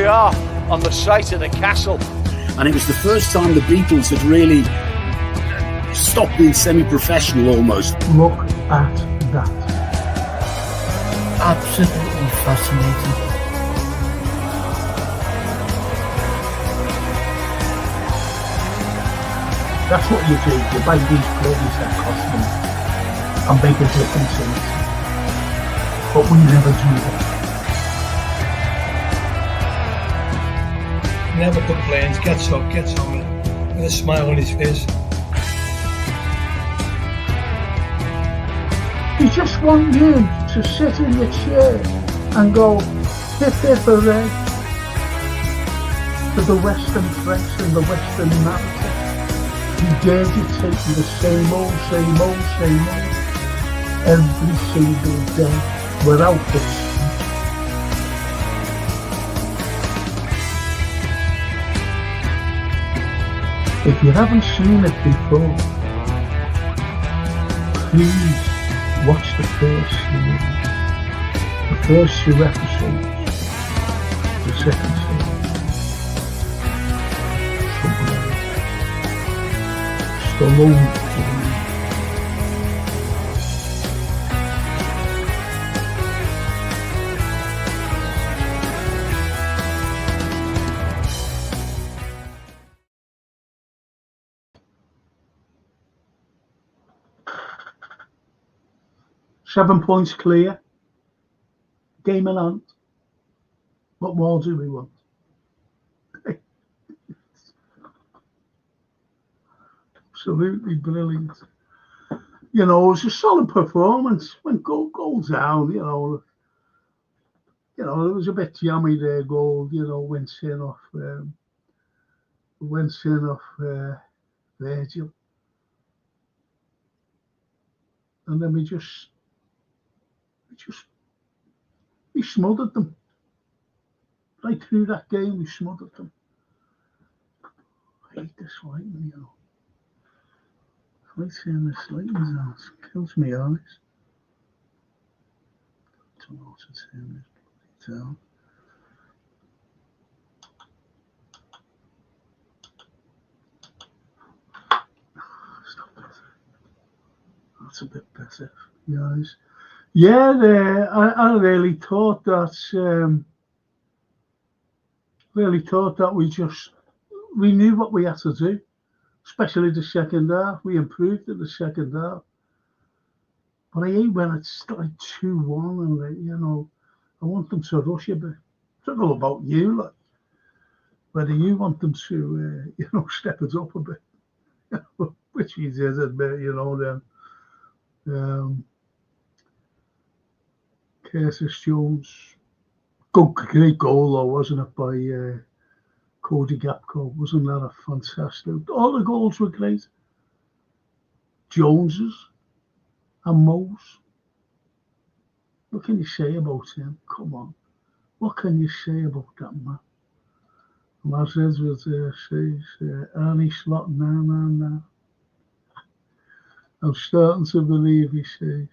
we are on the site of the castle. And it was the first time the Beatles had really stopped being semi-professional almost. Look at that. Absolutely fascinating. That's what you do. You buy these players that cost money and make a difference in it. But we never do that. Never complains, gets up, gets on with a smile on his face. We just want you to sit in your chair and go, hip hip hooray, to the Western press and the Western narrative. Regurgitating the same old, every single day without this. If you haven't seen it before, please watch the first series, the first 2 episodes, the second series. It's the long. Seven points clear. Game in hand. What more do we want? Absolutely brilliant. You know, it was a solid performance. When goal down, you know, it was a bit jammy there. Goal, went in off Virgil, and then we smothered them. Right through that game, we smothered them. I hate this lightning, I like seeing this lightning out. It kills me eyes. I don't know what to turn this down. Stop it. That's a bit better, guys. Yeah, I really thought that. We knew what we had to do, especially the second half. We improved in the second half, but I hate when it's like 2-1, and I want them to rush a bit. I don't know about you, whether you want them to, step it up a bit, which he did admit, then. Curtis Jones, great goal though, wasn't it, by Cody Gakpo? Wasn't that a fantastic? All the goals were great. Jones's and Mo's. What can you say about him? Come on, what can you say about that man? And as Edward says, Arnie Slot, nah. I'm starting to believe, he says.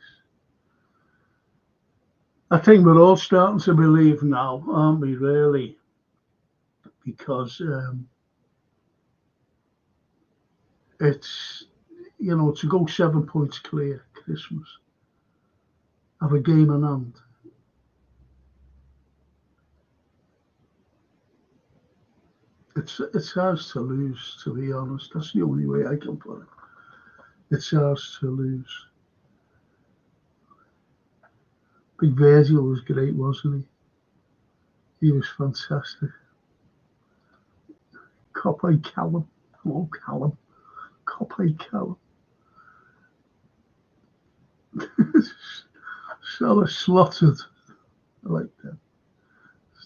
I think we're all starting to believe now, aren't we, really? Because it's, to go 7 points clear Christmas, have a game in hand. It's ours to lose, to be honest. That's the only way I can put it. It's ours to lose. Big Virgil was great, wasn't he? He was fantastic. Coppe Callum. Oh, Callum. Coppe Callum. Sort of slotted. I like that.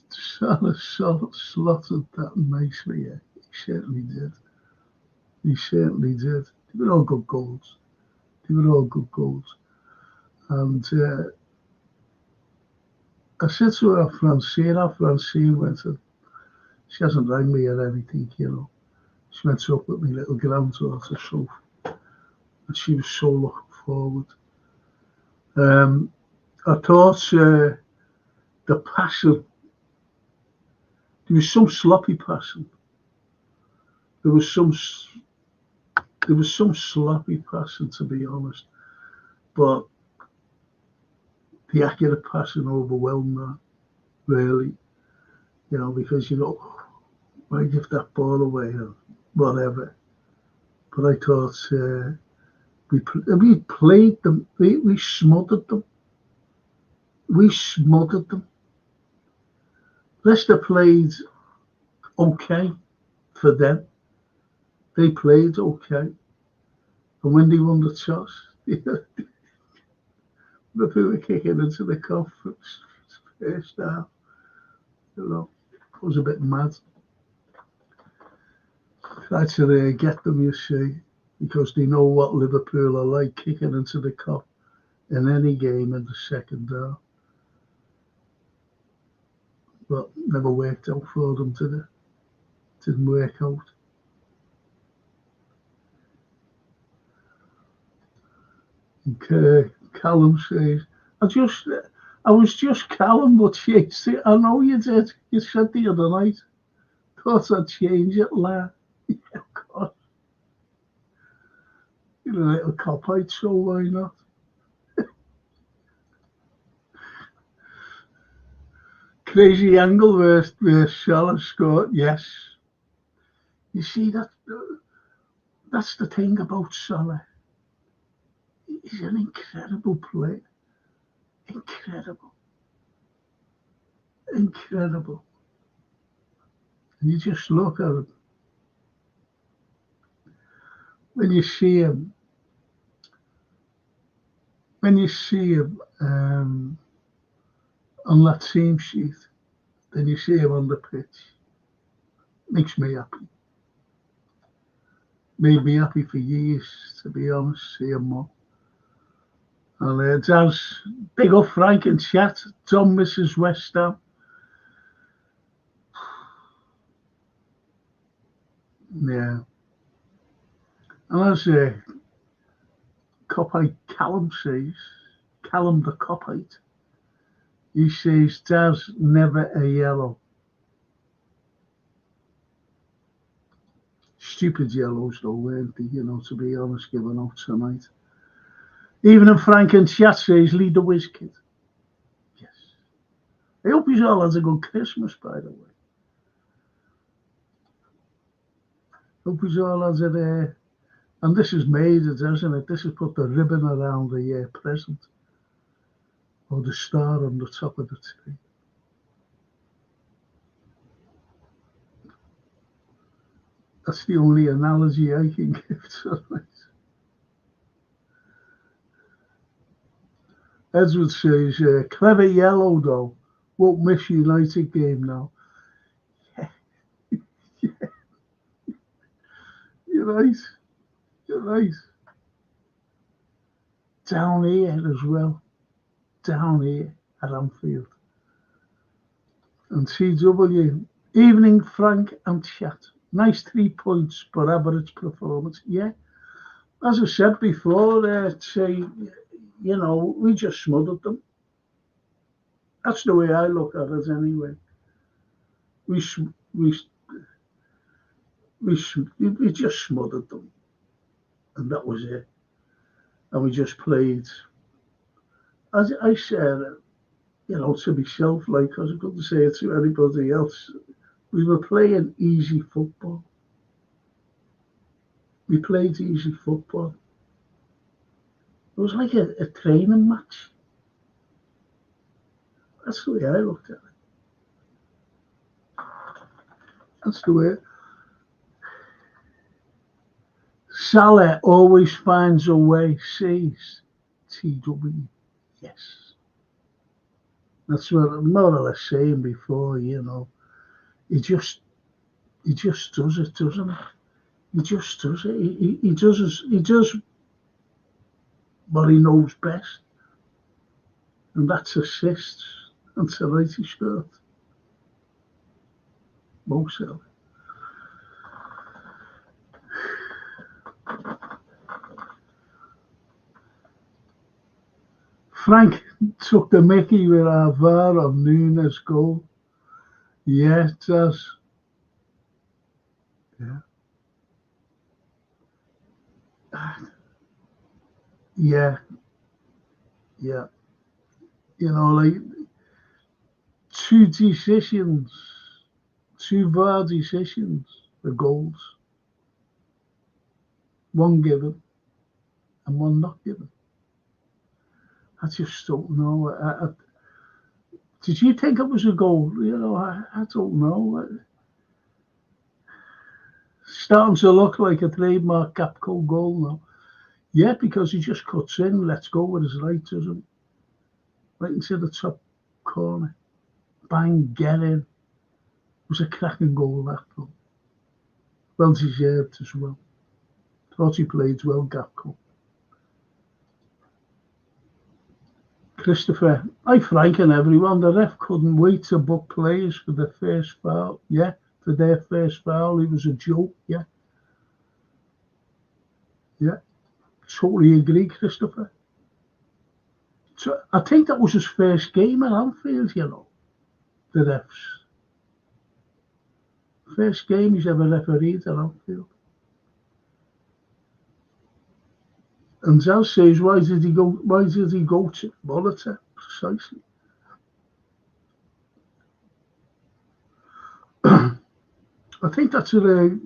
Sort of slotted that nicely, yeah. He certainly did. They were all good goals. And I said to her, Francine went to, she hasn't rang me or anything, She went up with my little granddaughter, so, and she was so looking forward. I thought the passing, There was some sloppy passing. There was some sloppy passing, to be honest. But the accurate passing overwhelmed that, really. You know, because why give that ball away or whatever. But I thought we played them. We smothered them. We smothered them. Leicester played okay for them. They played okay. And when they won the toss, they were kicking into the cup first half. You know, it was a bit mad. Tried to get them, you see, because they know what Liverpool are like, kicking into the cup in any game in the second half. But never worked out for them, did it? Didn't work out. Okay, Callum says, I was just Callum, but I know you did. You said the other night. Thought I'd change it, lad. Yeah, of course. You're a little cop-out, so why not? Crazy angle where Salah scored, yes. You see, that's the thing about Salah. He's an incredible player. Incredible. Incredible. And you just look at him. When you see him on that team sheet, then you see him on the pitch. Makes me happy. Made me happy for years, to be honest, see him more. And Daz, big up Frank and chat. Tom misses West Ham. Yeah. And as Copite Callum says, Callum the Copite, he says, Daz, never a yellow. Stupid yellows though, weren't they, to be honest, given out tonight. Even if Frank and chat says, lead the whiz kid. Yes. I hope he's all has a good Christmas, by the way. Hope he's all has it and this has made it, hasn't it? This has put the ribbon around the present. Or the star on the top of the tree. That's the only analogy I can give to it. Edward says, clever yellow though. Won't miss United game now. Yeah. Yeah. You're right. You're right. Down here as well. Down here at Anfield. And CW, evening Frank and chat. Nice 3 points per average performance. Yeah. As I said before, we just smothered them. That's the way I look at it anyway. We just smothered them. And that was it. And we just played, as I said, to myself, because I couldn't say it to anybody else, we were playing easy football. We played easy football. It was like a training match. That's the way I looked at it. That's the way. Salah always finds a way, says TW. Yes. That's what I'm more or less saying before, He just does it, doesn't he? He just does it. He does what he knows best. And that's assists. And tonight he scored. Mo Salah. Frank took the mickey with our VAR on Nunes' goal. Yeah, it does. Yeah. Yeah. Yeah. You know, like two decisions, two VAR decisions for goals. One given and one not given. I just don't know. Did you think it was a goal? You know, I don't know. Starting to look like a trademark Capco goal now. Yeah, because he just cuts in, lets go with his right, doesn't he? Right into the top corner. Bang, get in. It was a cracking goal, that goal. Well deserved as well. Thought he played well, Gapco. Christopher, I frighten everyone. The ref couldn't wait to book players for the first foul. Yeah, for their first foul. He was a joke. Yeah. Yeah. Totally agree, Christopher. So I think that was his first game at Anfield, you know, the refs. First game he's ever refereed at Anfield. And Zell says, why did he go to monitor? Precisely. I think that's two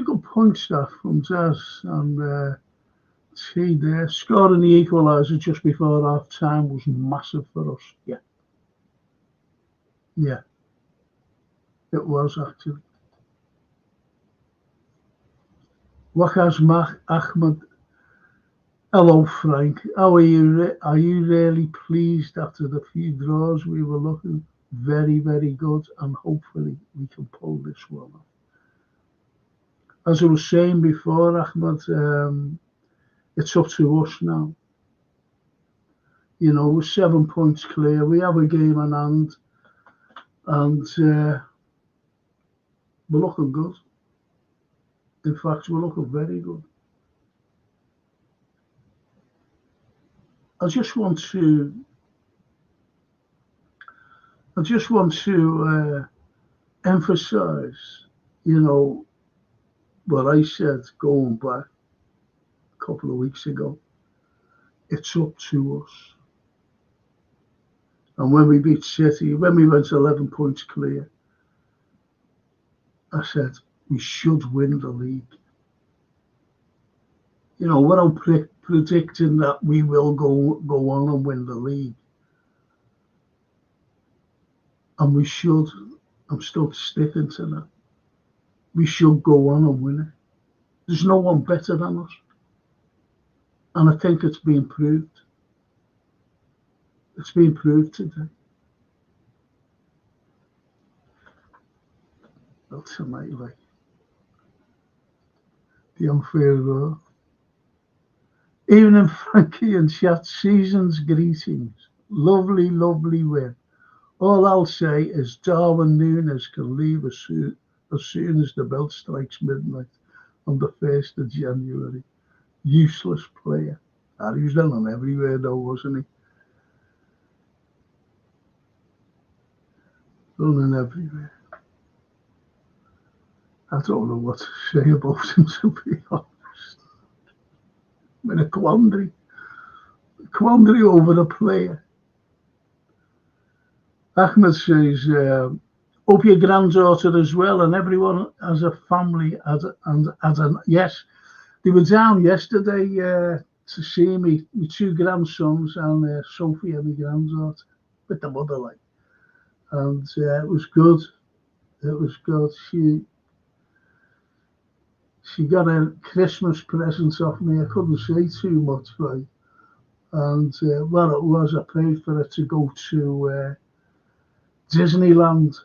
good points there from Zaz and T there. Scoring the equaliser just before half time was massive for us. Yeah. Yeah. It was actually. Waqas Ahmed. Hello, Frank. How are you? Are you really pleased after the few draws? We were looking very, very good, and hopefully we can pull this one off. As I was saying before, Ahmed, it's up to us now. You know, we're 7 points clear. We have a game in hand, and we're looking good. In fact, we're looking very good. I just want to emphasize, you know, what I said going back a couple of weeks ago. It's up to us. And when we beat City, when we went 11 points clear, I said we should win the league. You know, without predicting that we will go on and win the league. And we should. I'm still sticking to that. We should go on and win it. There's no one better than us. And I think it's been proved. It's been proved today. Well, tonight, like the unfair law. Evening, Frankie and chat. Season's greetings. Lovely, lovely win. All I'll say is Darwin Núñez can leave as soon as the bell strikes midnight on the 1st of January. Useless player. He was done everywhere though, wasn't he? Running everywhere. I don't know what to say about him, to be honest. I'm in a quandary. Over the player. Ahmed says, hope your granddaughter as well, and everyone as a family. Yes, they were down yesterday to see me, my two grandsons and Sophie and my granddaughter with the mother, like, and it was good. It was good. She got a Christmas present off me. I couldn't say too much, right? And well, it was. I paid for her to go to Disneyland.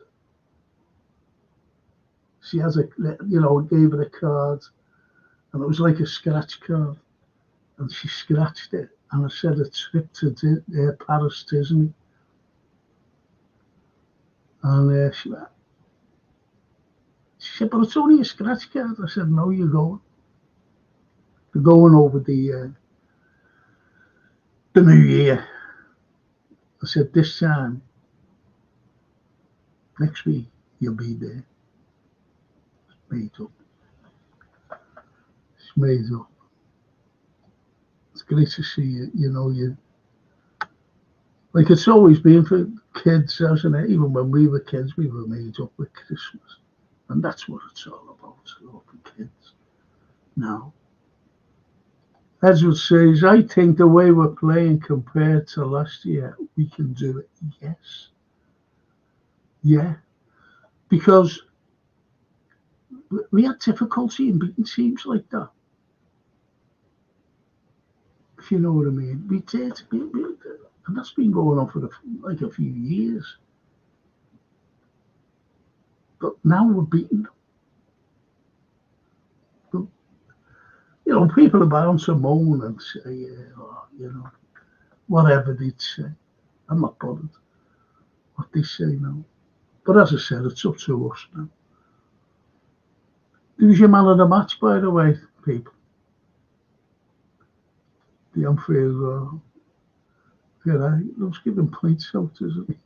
She has gave her a card, and it was like a scratch card, and she scratched it, and I said a trip to Paris Disney, and she said, but it's only a scratch card. I said, no, you're going. You're going over the New Year. I said, this time Next week, you'll be there. It's made up. It's made up. It's great to see you. You know, like it's always been for kids, hasn't it? Even when we were kids, we were made up with Christmas. And that's what it's all about, for kids. Now, Edward says, I think the way we're playing compared to last year, we can do it. Yes. Yeah. Because we had difficulty in beating teams like that. If you know what I mean. We did. And that's been going on for a few years. But now we're beating them. You know, people are bound to moan and say, whatever they'd say. I'm not bothered what they say now. But as I said, it's up to us now. Who's your man of the match, by the way, people? The unfair, loves giving points out, isn't he?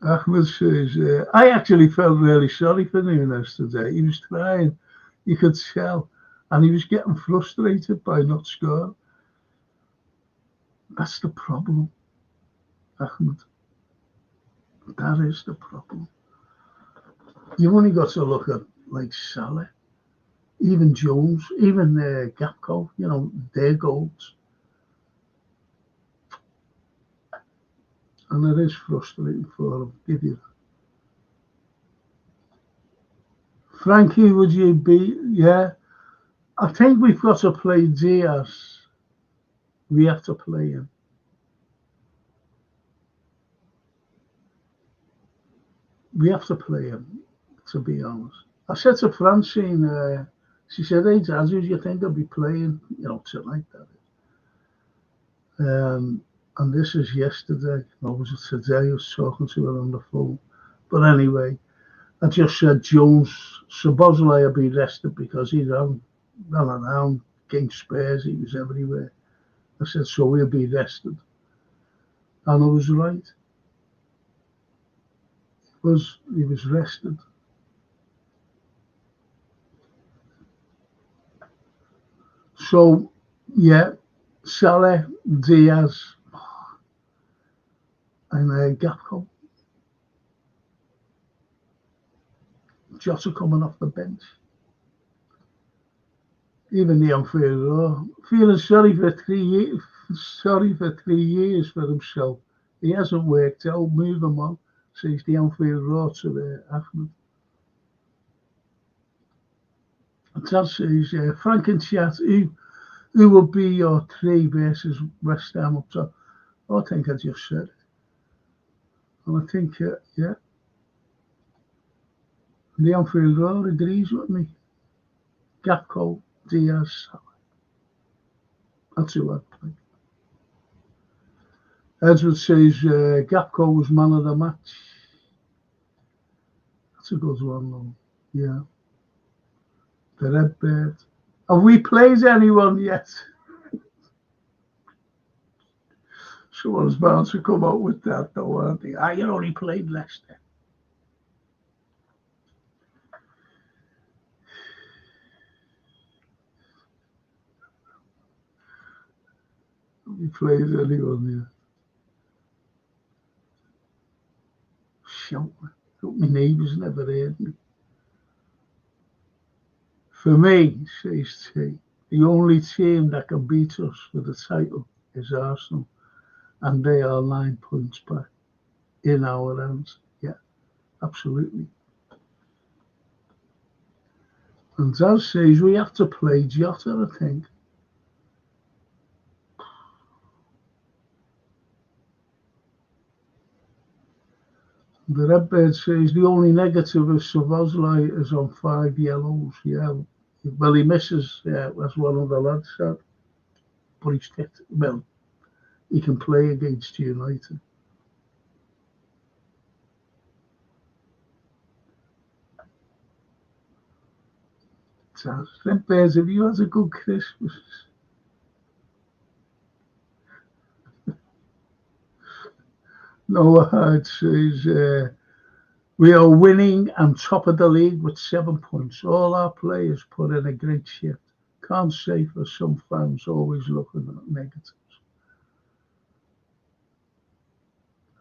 Ahmed says, I actually felt really sorry for Nunes today. He was trying, you could tell, and he was getting frustrated by not scoring. That's the problem, Ahmed. That is the problem. You've only got to look at, like, Salah, even Jones, even Gakpo, you know, their goals. And it is frustrating for them, give you that. Frankie, would you be? Yeah. I think we've got to play Diaz. We have to play him. We have to play him, to be honest. I said to Francine, she said, hey, Dad, who do you think I'll be playing? You know, tonight, that is. And this is yesterday. Or was it today? I was talking to her on the phone. But anyway, I just said Jones, Szoboszlai will be rested because he ran around against Spurs. He was everywhere. I said, so he'll be rested. And I was right. He was rested. So, yeah, Salah, Diaz, and Gakpo. Jota coming off the bench. Even the unfair feeling sorry for 3 years. Sorry for 3 years for himself. He hasn't worked out. Move him on. Says the unfair to Ahmed. And that says Frank and chat. Who will be your 3 versus West Ham up top? I think I just said it. And I think, yeah. The unfair agrees with me. Gakpo, Diaz, that's who I'd play. Edward says Gakpo was man of the match. That's a good one, though. Yeah. The Red Bird. Have we played anyone yet? Someone's bound to come out with that, though, aren't they? You only played Leicester. Have we played anyone yet? Shout. Hope my neighbours never heard me. For me, says T, the only team that can beat us for the title is Arsenal, and they are 9 points back in our hands. Yeah, absolutely. And Daz says we have to play Jota, I think. The Redbird says the only negative of Szoboszlai is on 5 yellows. Yeah, well, he misses, as one of the lads said. But he's fit. Well, he can play against United. Redbirds, have you had a good Christmas? Noah Hyde says, we are winning and top of the league with 7 points. All our players put in a great shift. Can't say for some fans always looking at negatives.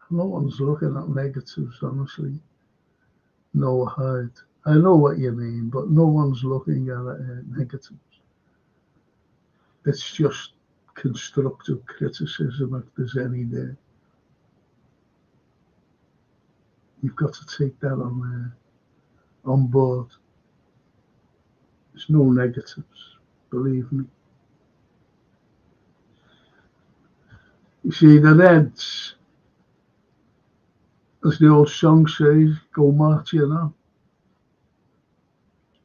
No one's looking at negatives, honestly. Noah Hyde. I know what you mean, but no one's looking at negatives. It's just constructive criticism if there's any there. You've got to take that on board. There's no negatives, believe me. You see, the Reds, as the old song says, go marching on.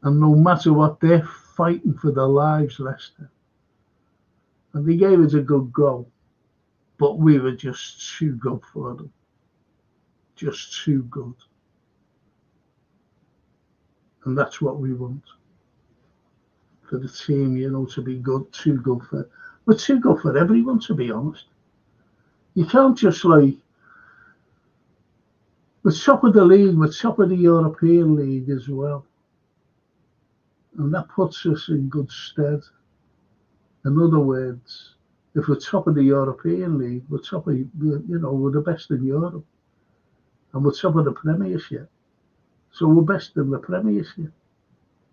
And no matter what, they're fighting for their lives, Leicester. And they gave us a good go, but we were just too good for them. Just too good. And that's what we want. For the team, to be good, too good for... We're too good for everyone, to be honest. You can't just we're top of the league, we're top of the European League as well. And that puts us in good stead. In other words, if we're top of the European League, we're top of, we're the best in Europe. And we're top of the Premiership. So we're best in the Premiership.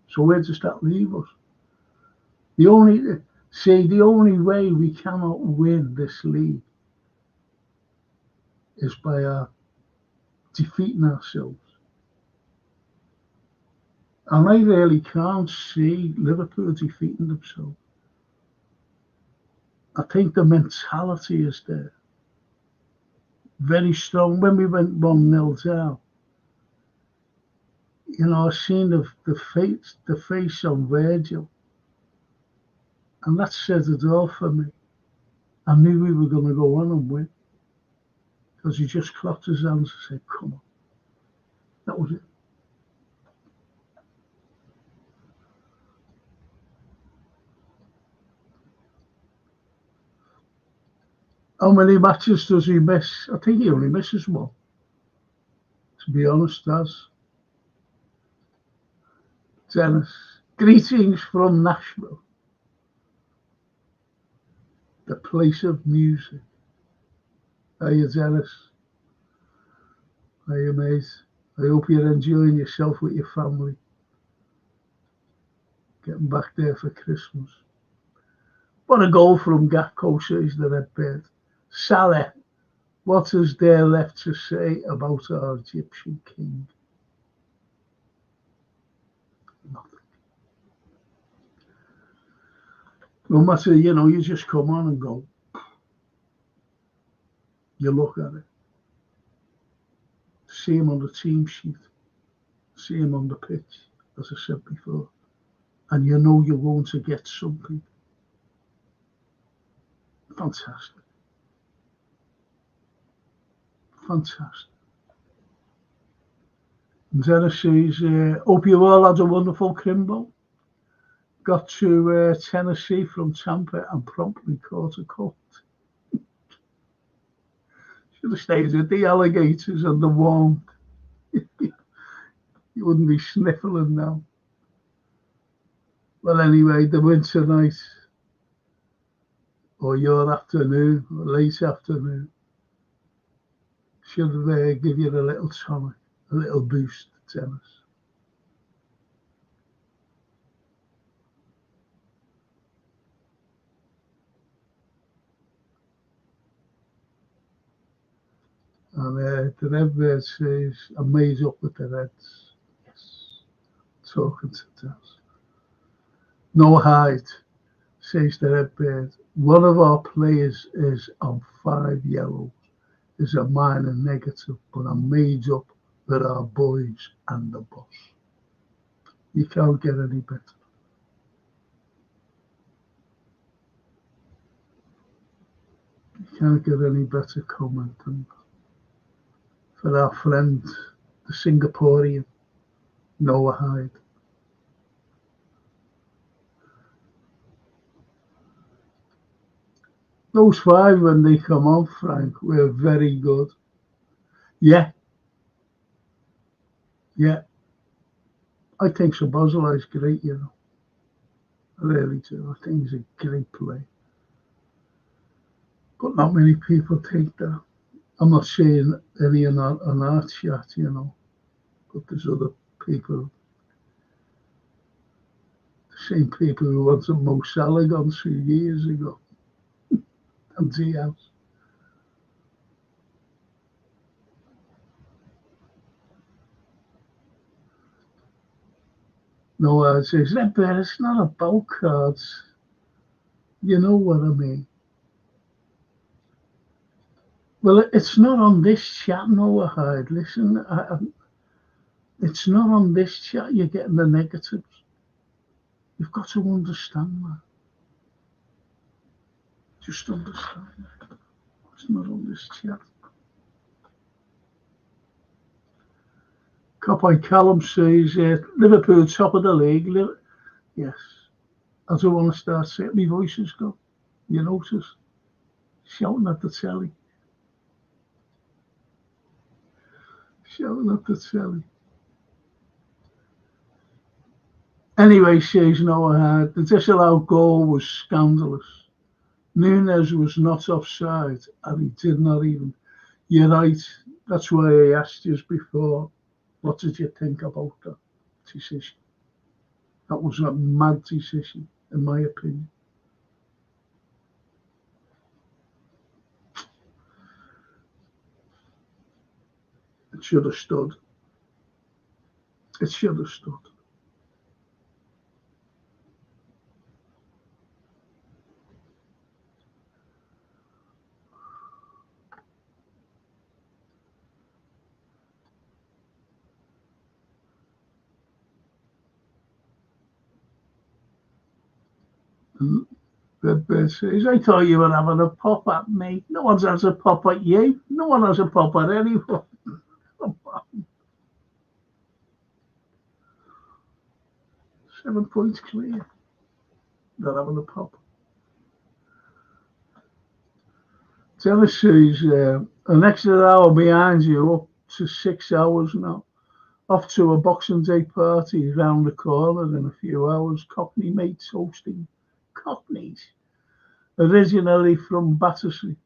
So where does that leave us? The only way we cannot win this league is by defeating ourselves. And I really can't see Liverpool defeating themselves. I think the mentality is there. Very strong. When we went 1-0 down, I seen the face on Virgil. And that said it all for me. I knew we were going to go on and win. Because he just clapped his hands and said, come on. That was it. How many matches does he miss? I think he only misses one. To be honest, Dennis. Greetings from Nashville. The place of music. How are you, Dennis? How are you, mate? I hope you're enjoying yourself with your family. Getting back there for Christmas. What a goal from Gakpo, says the Redbird. Salah, what is there left to say about our Egyptian king? Nothing. No matter, you just come on and go. You look at it. See him on the team sheet. See him on the pitch, as I said before. And you're going to get something. Fantastic. Fantastic. And Dennis says, hope you all had a wonderful Crimbo. Got to Tennessee from Tampa and promptly caught a cold. Should have stayed with the alligators and the warmth. You wouldn't be sniffling now. Well, anyway, the win tonight, or your afternoon, or late afternoon, should give you a little tonic, a little boost, Dennis. And the Redbird says, I'm made up with the Reds. Yes. Talking to Dennis. No Hyde, says the Redbird. One of our players is on 5 yellows. Is a minor negative, but I'm made up with our boys and the boss. You can't get any better. You can't get any better comment than for our friend, the Singaporean, Noah Hyde. Those 5, when they come on, Frank, were very good. Yeah. Yeah. I think Szoboszlai is great, you know. I really do. I think he's a great player. But not many people think that. I'm not saying any on our chat, you know, but there's other people, the same people who wanted Mo Salah gone 2 years ago, and Diaz. No, I say, it's not about cards. You know what I mean? Well, it's not on this chat, Noah Hyde. Listen, it's not on this chat you're getting the negatives. You've got to understand that. Just understand that. It's not on this chat. Copy Callum says, Liverpool top of the league. Yes. I don't want to start saying my voice has gone. You notice? Shouting at the telly. Shouting at the telly. Anyway, says Noah, the disallowed goal was scandalous. Nunes was not offside, and he did not even. You're right. That's why I asked you before. What did you think about that decision? That was a mad decision, in my opinion. It should have stood. It should have stood. Redbird says, I thought you were having a pop at me. No one has a pop at you. No one has a pop at anyone. 7 points clear. Not having a pop. Dennis says, an extra hour behind you, up to 6 hours now. Off to a Boxing Day party round the corner in a few hours. Cockney mates hosting. Cockneys. Originally from Battersea.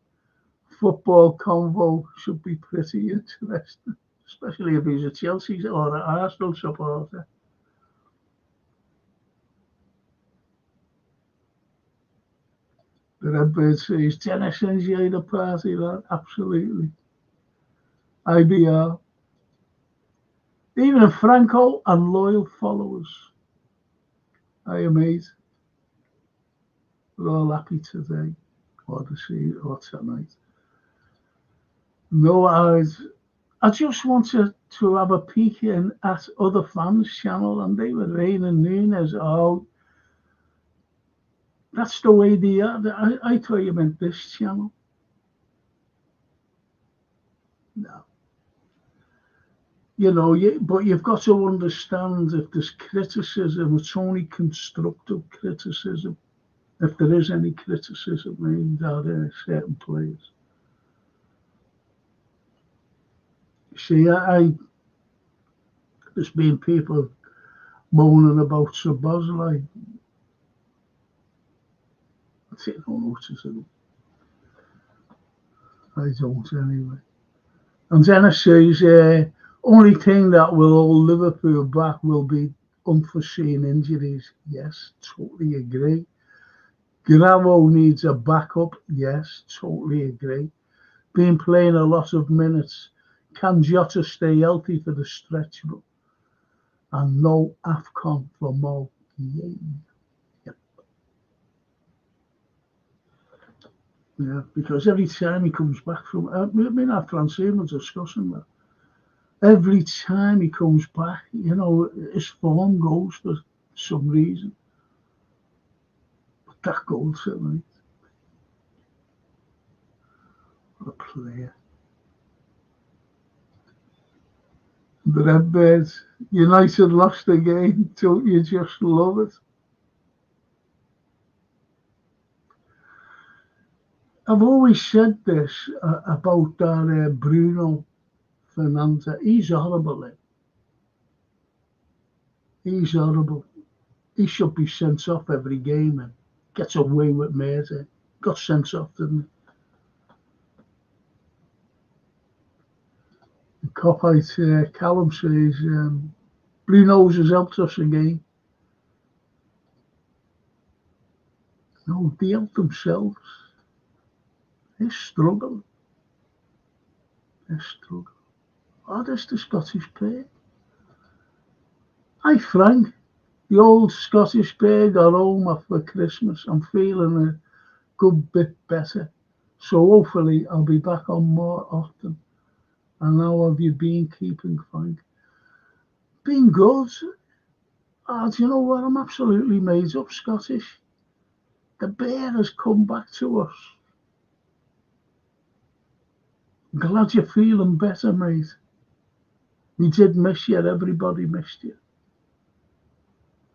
Football convo should be pretty interesting, especially if he's a Chelsea or an Arsenal supporter. The Redbird says, Dennis enjoyed the party, lad. Absolutely. IBR. Even Franco and loyal followers. I am mate. We're all happy today, or tonight. No, I just wanted to have a peek in at other fans' channel, and they were raining Nunes. Oh, that's the way they are. I thought you meant this channel. No. You know, but you've got to understand if there's criticism, it's only constructive criticism. If there is any criticism aimed at certain players. See, there's been people moaning about Szoboszlai. I take no notice of them. I don't anyway. And Dennis says, only thing that will hold Liverpool back will be unforeseen injuries. Yes, totally agree. Gravo needs a backup. Yes, totally agree. Been playing a lot of minutes. Can Jota stay healthy for the stretch? And no AFCON for Mo. Yay. Yep. Yeah, because every time he comes back from, me and Francine were discussing that. Every time he comes back, you know, his form goes for some reason. But that goal tonight. What a player. The Redbirds, United lost again. Don't you just love it? I've always said this about that Bruno Fernanda. He's horrible. He's horrible. He should be sent off every game and gets away with murder. Got sent off, didn't he? The copite Callum says, Blue Nose has helped us again. No, they help themselves. They're struggling. They're struggling. Oh, there's the Scottish player. Hi, Frank. The old Scottish player got home after Christmas. I'm feeling a good bit better. So hopefully I'll be back on more often. And how have you been keeping, Frank? Been good. Oh, do you know what? I'm absolutely made up Scottish. The bear has come back to us. Glad you're feeling better, mate. We did miss you. Everybody missed you.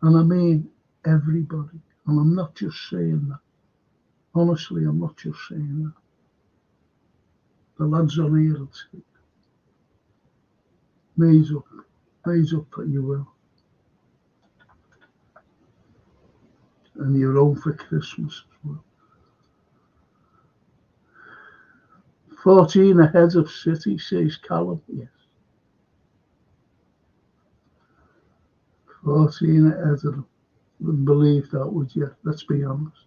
And I mean everybody. And I'm not just saying that. Honestly, I'm not just saying that. The lads on here will take it. Made up that you will. And you're home for Christmas as well. 14 ahead of City, says Callum. Yes. 14 ahead of them. Wouldn't believe that, would you? Let's be honest.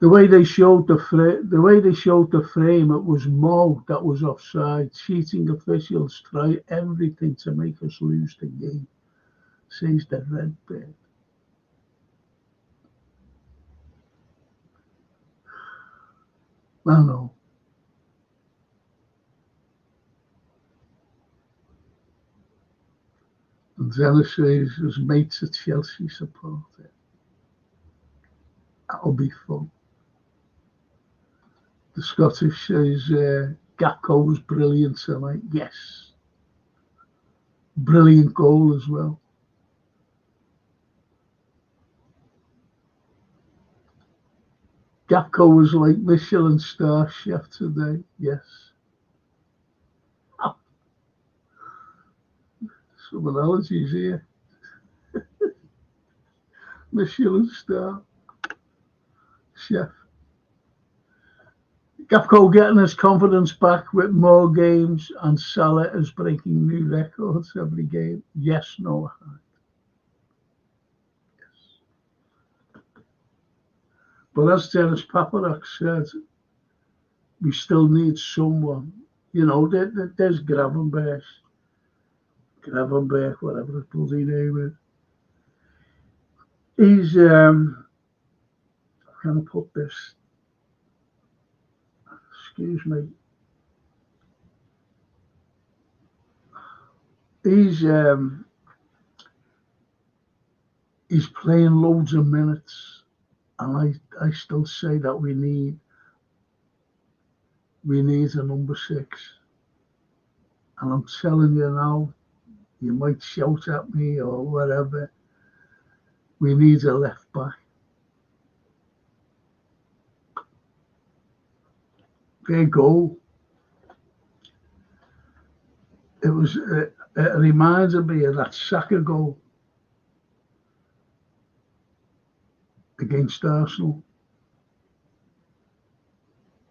The way they showed the frame, it was Mo that was offside. Cheating officials try everything to make us lose the game, says the Red Bird. I know. And Dennis says his mates at Chelsea supporter. That'll be fun. The Scottish says Gakpo was brilliant tonight. Yes. Brilliant goal as well. Gakpo was like Michelin star chef today. Yes. Oh. Some analogies here. Michelin star chef. Gakpo getting his confidence back with more games, and Salah is breaking new records every game. Yes, Noah. Yes. But as Dennis Paparak said, we still need someone. You know, there's Gravenberg, whatever his bloody name is. He's, how can I put this? Excuse me. He's playing loads of minutes, and I still say that we need a number 6. And I'm telling you now, you might shout at me or whatever. We need a left back. Their goal. It reminded me of that Saka goal against Arsenal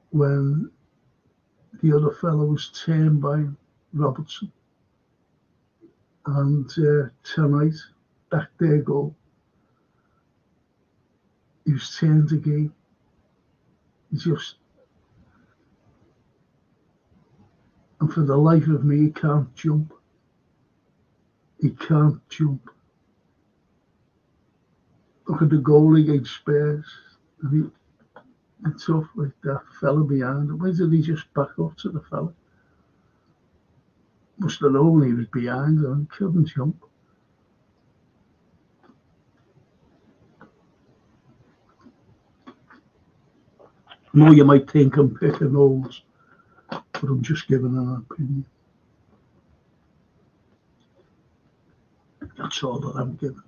when the other fellow was turned by Robertson. And tonight, that their goal, he was turned again. And for the life of me, he can't jump. He can't jump. Look at the goal against Spurs. And it's off like that fella behind him. Why did he just back up to the fella? Must have known he was behind him. He couldn't jump. I know you might think I'm picking holes, but I'm just giving an opinion. That's all that I'm giving.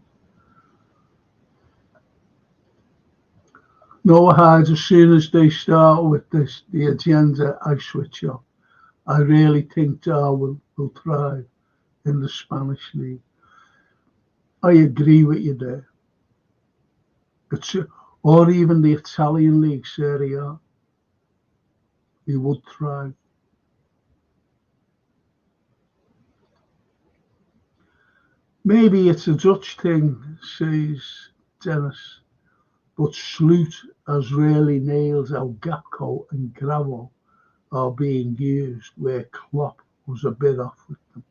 Noah Hyde, as soon as they start with this, the agenda, I switch off. I really think Darwin will thrive in the Spanish league. I agree with you there. Or even the Italian league, Serie A. He would thrive. Maybe it's a Dutch thing, says Dennis, but Sloot has really nailed how Gakpo and Gravel are being used where Klopp was a bit off with them.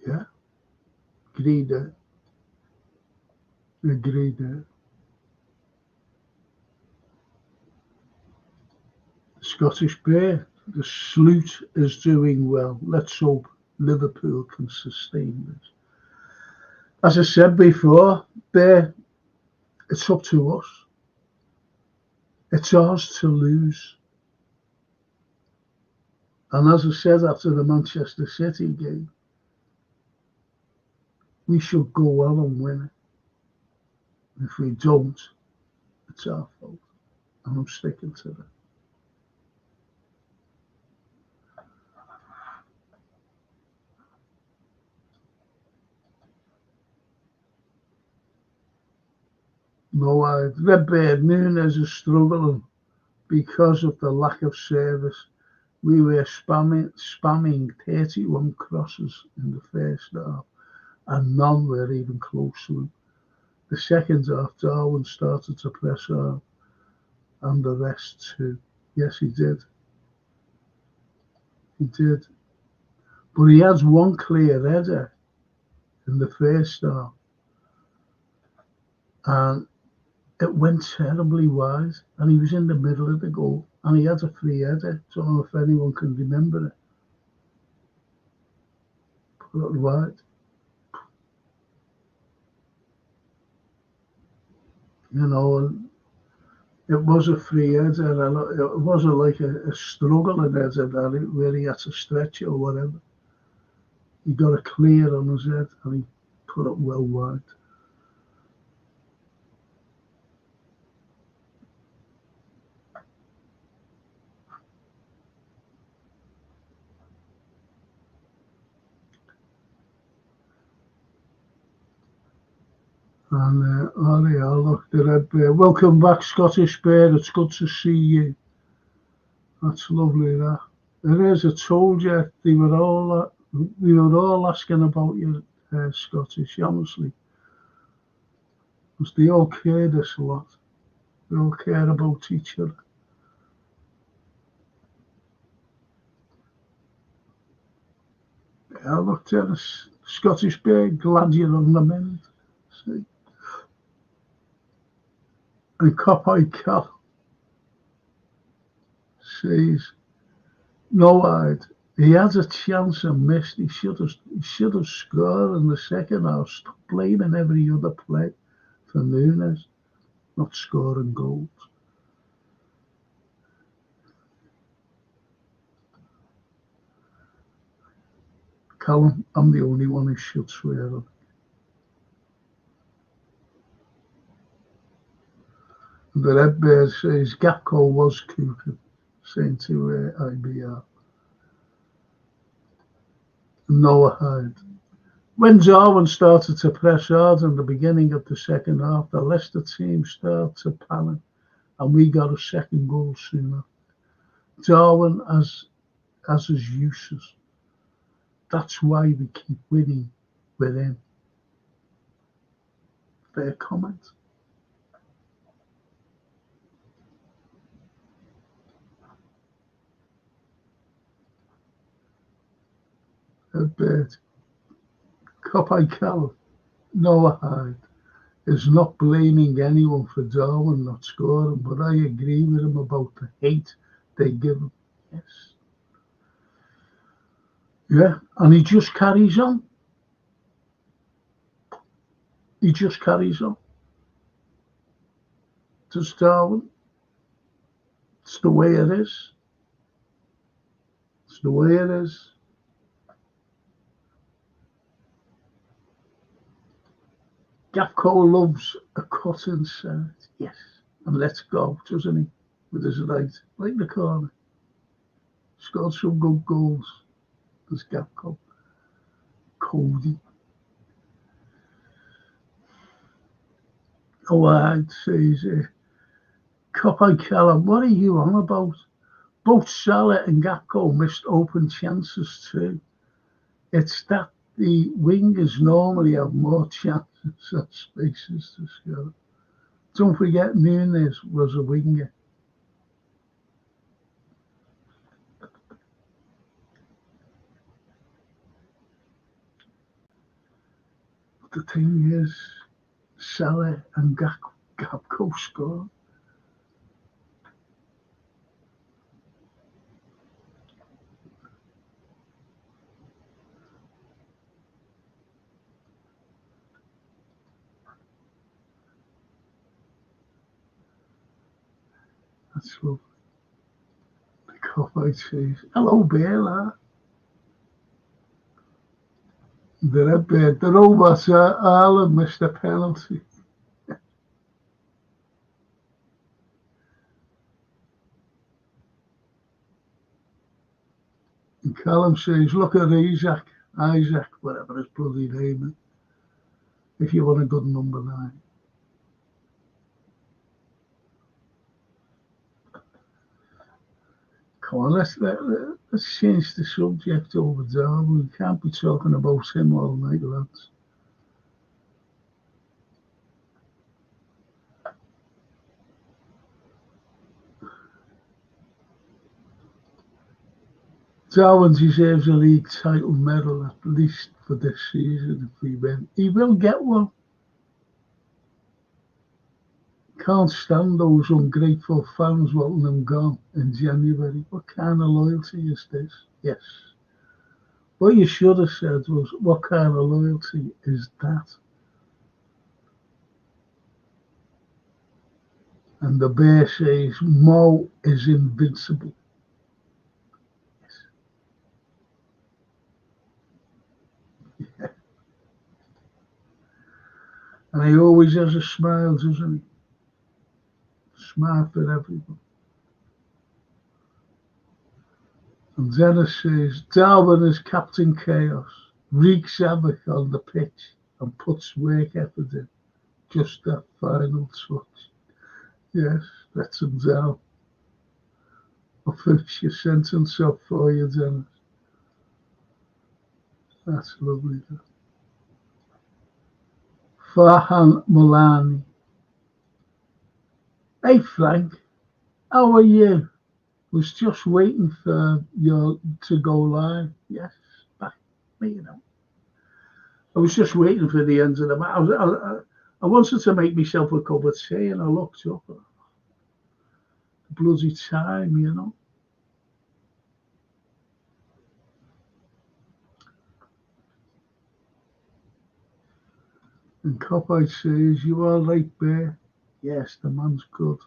Yeah, agreed there. Agreed there. Scottish Bear, the Sloot is doing well. Let's hope Liverpool can sustain this. As I said before, Bear, it's up to us. It's ours to lose. And as I said after the Manchester City game, we should go well and win it. If we don't, it's our fault. And I'm sticking to that. No, Redbeard Nunes is struggling because of the lack of service. We were spamming 31 crosses in the first half, and none were even close to him. The second half, Darwin started to press hard, and the rest too. Yes, he did. He did. But he has one clear header in the first half, and it went terribly wide, and he was in the middle of the goal, and he had a free header. Don't know if anyone can remember it. Put it wide. You know, and it was a free header, and it wasn't like a struggling header where he had to stretch it or whatever. He got a clear on his head, and he put it well wide. And look, the Red Bear. Welcome back, Scottish Bear. It's good to see you. That's lovely, that. It is. I told you we were all asking about you, Scottish, honestly. Because they all care this a lot. They all care about each other. Yeah, look, Dennis, Scottish Bear, glad you're on the mend. See? And Copeye Cat says, no, he had a chance and missed. He should have scored in the second half. Stop blaming every other play for Nunes not scoring goals. Callum, I'm the only one who should swear on. The Red Bear says Gakpo was cooking, saying to IBR. Noah Hyde. When Darwin started to press hard in the beginning of the second half, the Leicester team started to panic, and we got a second goal sooner. Darwin as his uses. That's why we keep winning with him. Fair comment. A bit. Copeye Cal, Noah Hyde is not blaming anyone for Darwin not scoring, but I agree with him about the hate they give him. Yes. Yeah, and he just carries on. He just carries on. Does Darwin? It's the way it is. It's the way it is. Gapco loves a cut inside, yes, and lets go, doesn't he? With his right, like the corner. Scored some good goals. There's Gapco. Cody. Oh, I'd say, Cop and Callum, what are you on about? Both Salah and Gapco missed open chances too. It's that the wingers normally have more chances and spaces to score. Don't forget Nunes was a winger. The thing is, Salah and Gapco scored. That's lovely. The cop out says, hello, Bale. The red bird, the robot, Ireland missed a penalty. And Callum says, look at Isaac, whatever his bloody name is, if you want a good number 9. Come on, let's change the subject over there. We can't be talking about him all night, lads. Darwin deserves a league title medal at least for this season if we win. He will get one. Can't stand those ungrateful fans wanting him gone in January. What kind of loyalty is this? Yes. What you should have said was, what kind of loyalty is that? And the bear says, Mo is invincible. Yeah. And he always has a smile, doesn't he? Smile for everyone. And Dennis says, Darwin is Captain Chaos, wreaks havoc on the pitch and puts work effort in. Just that final touch. Yes, that's him down. I'll finish your sentence up for you, Dennis. That's lovely. Farhan Mulani. Hey Frank, how are you? Was just waiting for you to go live. Yes, back me, you know. I was just waiting for the end of the match. I wanted to make myself a cup of tea, and I looked up at the bloody time, you know. And Copite says, you all right, Bear? Yes, the man's good.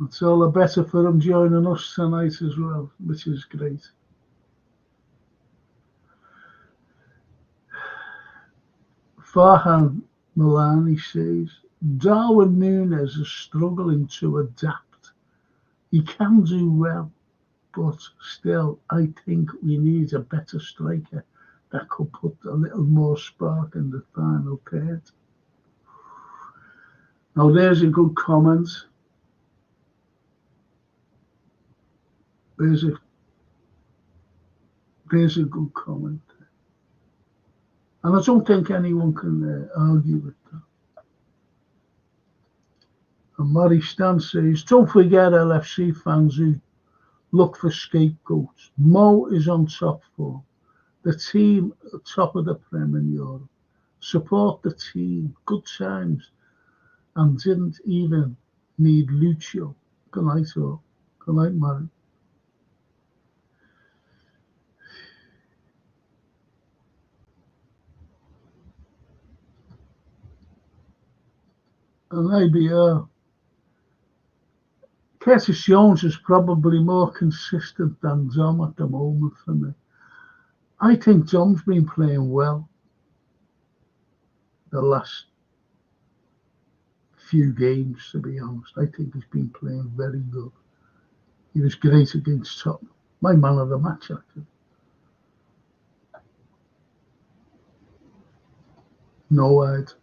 It's all the better for him joining us tonight as well, which is great. Farhan Milani says, Darwin Nunes is struggling to adapt. He can do well, but still, I think we need a better striker that could put a little more spark in the final third. Now, there's a good comment. There's a good comment. And I don't think anyone can argue with that. And Murray Stan says, don't forget LFC fans who look for scapegoats. Mo is on top form. The team at top of the Prem in Europe. Support the team. Good times. And didn't even need Lucio. Good night, all. Good night, Murray. And IBR. Curtis Jones is probably more consistent than Dom at the moment for me. I think Dom's been playing well. the last few games, to be honest. I think he's been playing very good. He was great against Tottenham. My man of the match, actually. No word.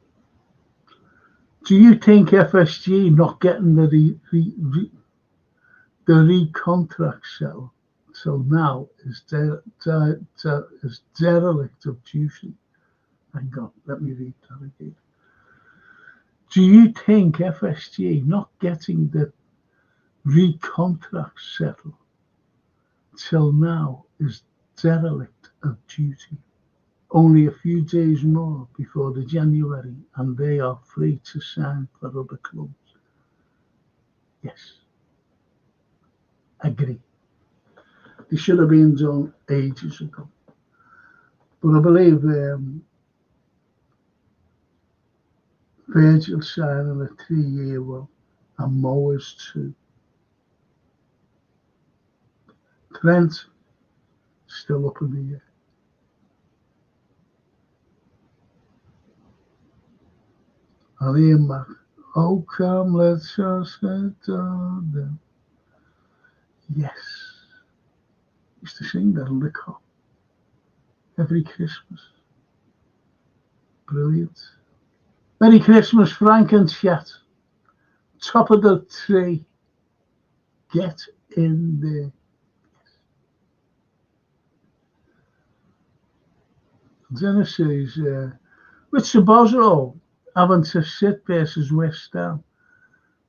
Do you think FSG not getting the re-contract settled till now is derelict of duty? Hang on, let me read that again. Do you think FSG not getting the re-contract settled till now is derelict of duty? Only a few days more before the January, and they are free to sign for other clubs. Yes, agree. They should have been done ages ago. But I believe Virgil signing a 3-year one, and Moa's too. Trent still up in the air. And Ian Mac, oh come, let's just get down. Yes. Used to sing that on the cop every Christmas. Brilliant. Merry Christmas, Frank and chat. Top of the tree. Get in there. Dennis says, with Sabozzo having to sit versus West Ham,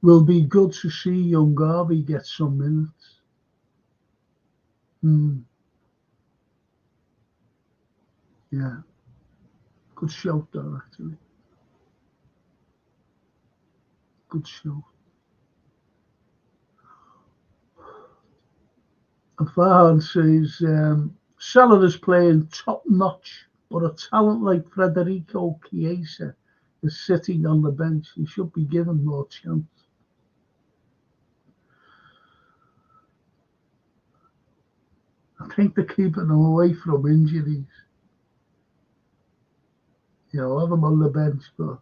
will be good to see young Garvey get some minutes. Yeah. Good shout there, actually. Good shout. And Farhan says, Salah is playing top notch, but a talent like Federico Chiesa is sitting on the bench. He should be given more chance. I think they're keeping him away from injuries. You know, have him on the bench, but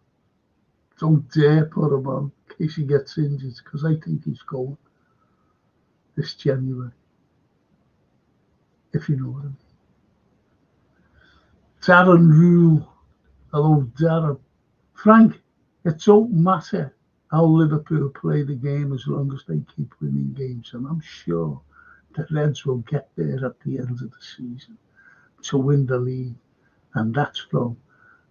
don't dare put him on in case he gets injured, because I think he's going this January. If you know what I mean. Darren Rule. Hello, Darren. Frank, it don't matter how Liverpool play the game as long as they keep winning games. And I'm sure the Reds will get there at the end of the season to win the league. And that's from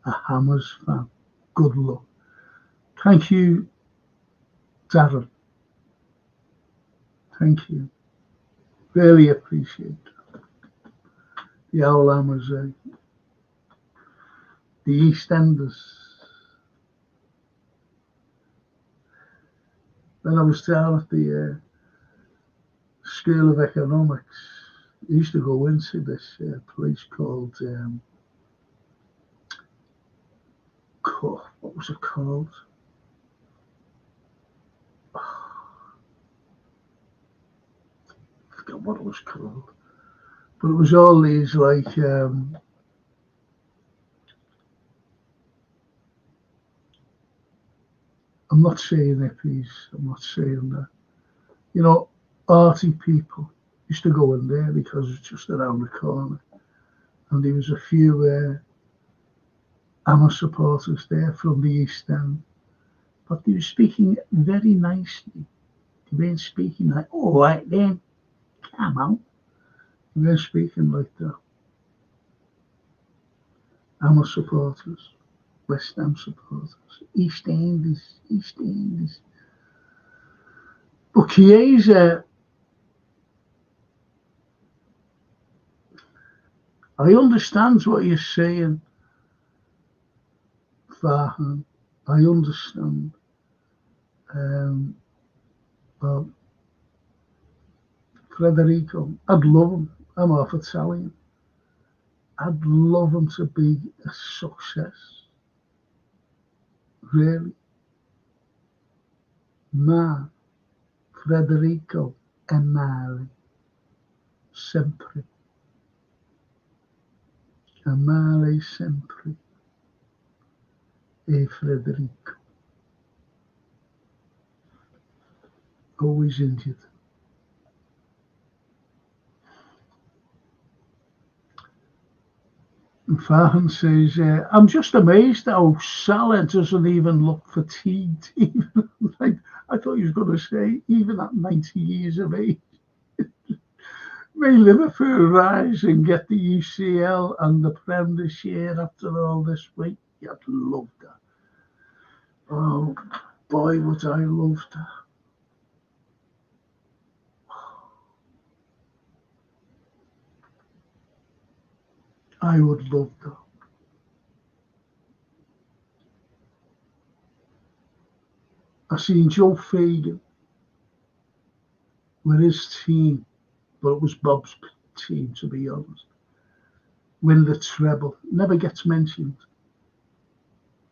a Hammers fan. Good luck. Thank you, Darren. Thank you. Really appreciate it. The old Hammers, the EastEnders. When I was down at the School of Economics, I used to go into this place called, what was it called? I forgot what it was called. But it was all these like, I'm not saying hippies, I'm not saying that. You know, arty people used to go in there because it's just around the corner. And there was a few Hammer supporters there from the East End. But they were speaking very nicely. They weren't speaking like, all right then, come on. They weren't speaking like that. Hammer supporters, West Ham supporters, East Enders. But Chiesa, I understand what you're saying, Farhan. I understand. Well, Federico, I'd love him. I'm half Italian. I'd love him to be a success. Really. Ma, Federico e male. Sempre. E male sempre. Frederic. Always injured. And Farhan says, I'm just amazed how Salah doesn't even look fatigued. Even like, I thought he was going to say, even at 90 years of age. May Liverpool rise and get the UCL and the Prem this year after all this week. You'd love that. Oh, boy, would I love that. I would love that. I seen Joe Fagan with his team, but it was Bob's team, to be honest, win the treble. Never gets mentioned.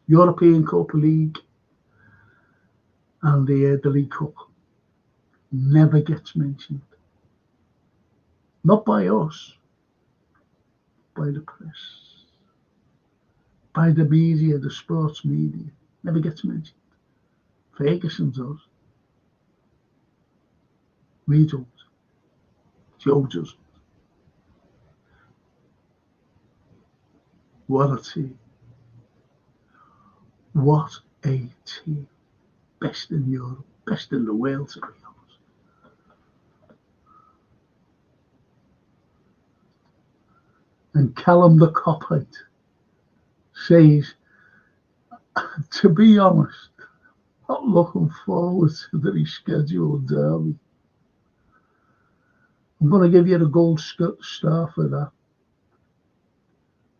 European Cup, League, and the League Cup. Never gets mentioned. Not by us, by the press, by the media, the sports media. Never gets mentioned. Ferguson does. We don't. Joe doesn't. What a team. What a team. Best in Europe, best in the world, to be honest. And Callum the Coppite says, to be honest, not looking forward to the rescheduled derby. I'm going to give you the gold star for that.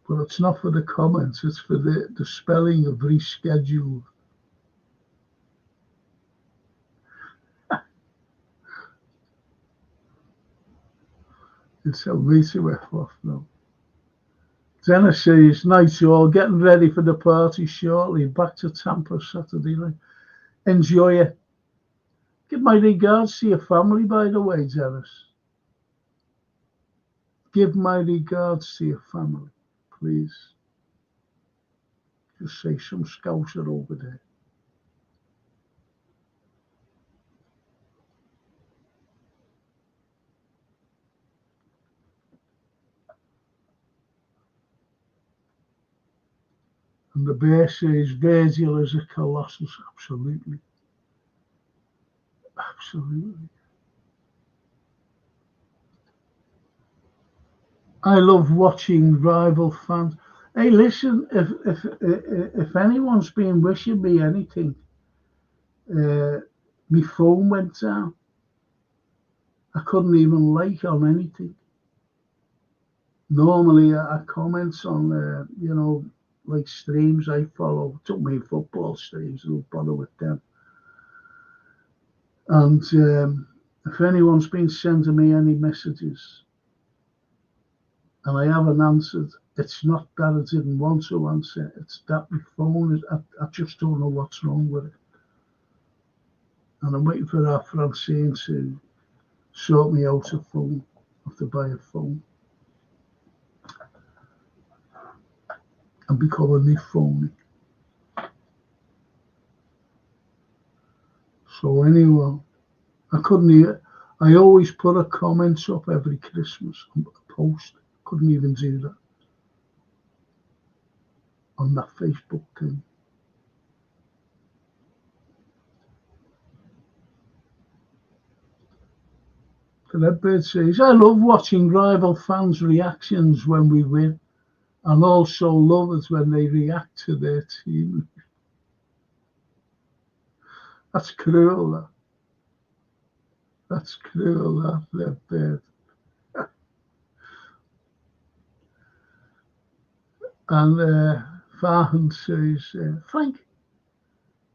But it's not for the comments, it's for the spelling of rescheduled. It's a way to F off now. Dennis says, night you all, getting ready for the party shortly. Back to Tampa Saturday night. Enjoy it. Give my regards to your family, by the way, Dennis. Give my regards to your family, please. Just say some scouser over there. And the bear says, Virgil is a colossus. Absolutely. Absolutely. I love watching rival fans. Hey, listen, if anyone's been wishing me anything, my phone went down. I couldn't even like on anything. Normally, I comment on, like streams I follow. Don't mean football streams, I don't bother with them. And if anyone's been sending me any messages and I haven't answered, it's not that I didn't want to answer, it's that my phone I just don't know what's wrong with it. And I'm waiting for our Francine to sort me out a phone. I have to buy a phone. And be calling me phony. So anyway, I always put a comment up every Christmas, a post. Couldn't even do that on that Facebook thing. The Redbird says, I love watching rival fans' reactions when we win, and also love it when they react to their team. That's cruel, that. That's cruel, that, Redbird. And Farhan says, Frank,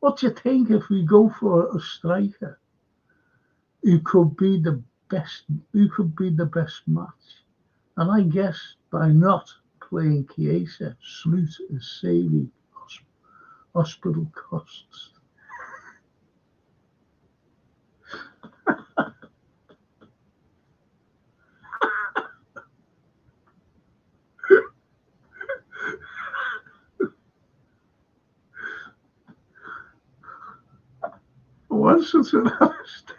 what do you think if we go for a striker who could be the best match? And I guess by not playing Chiesa, Sloot is saving hospital costs. was such an artist.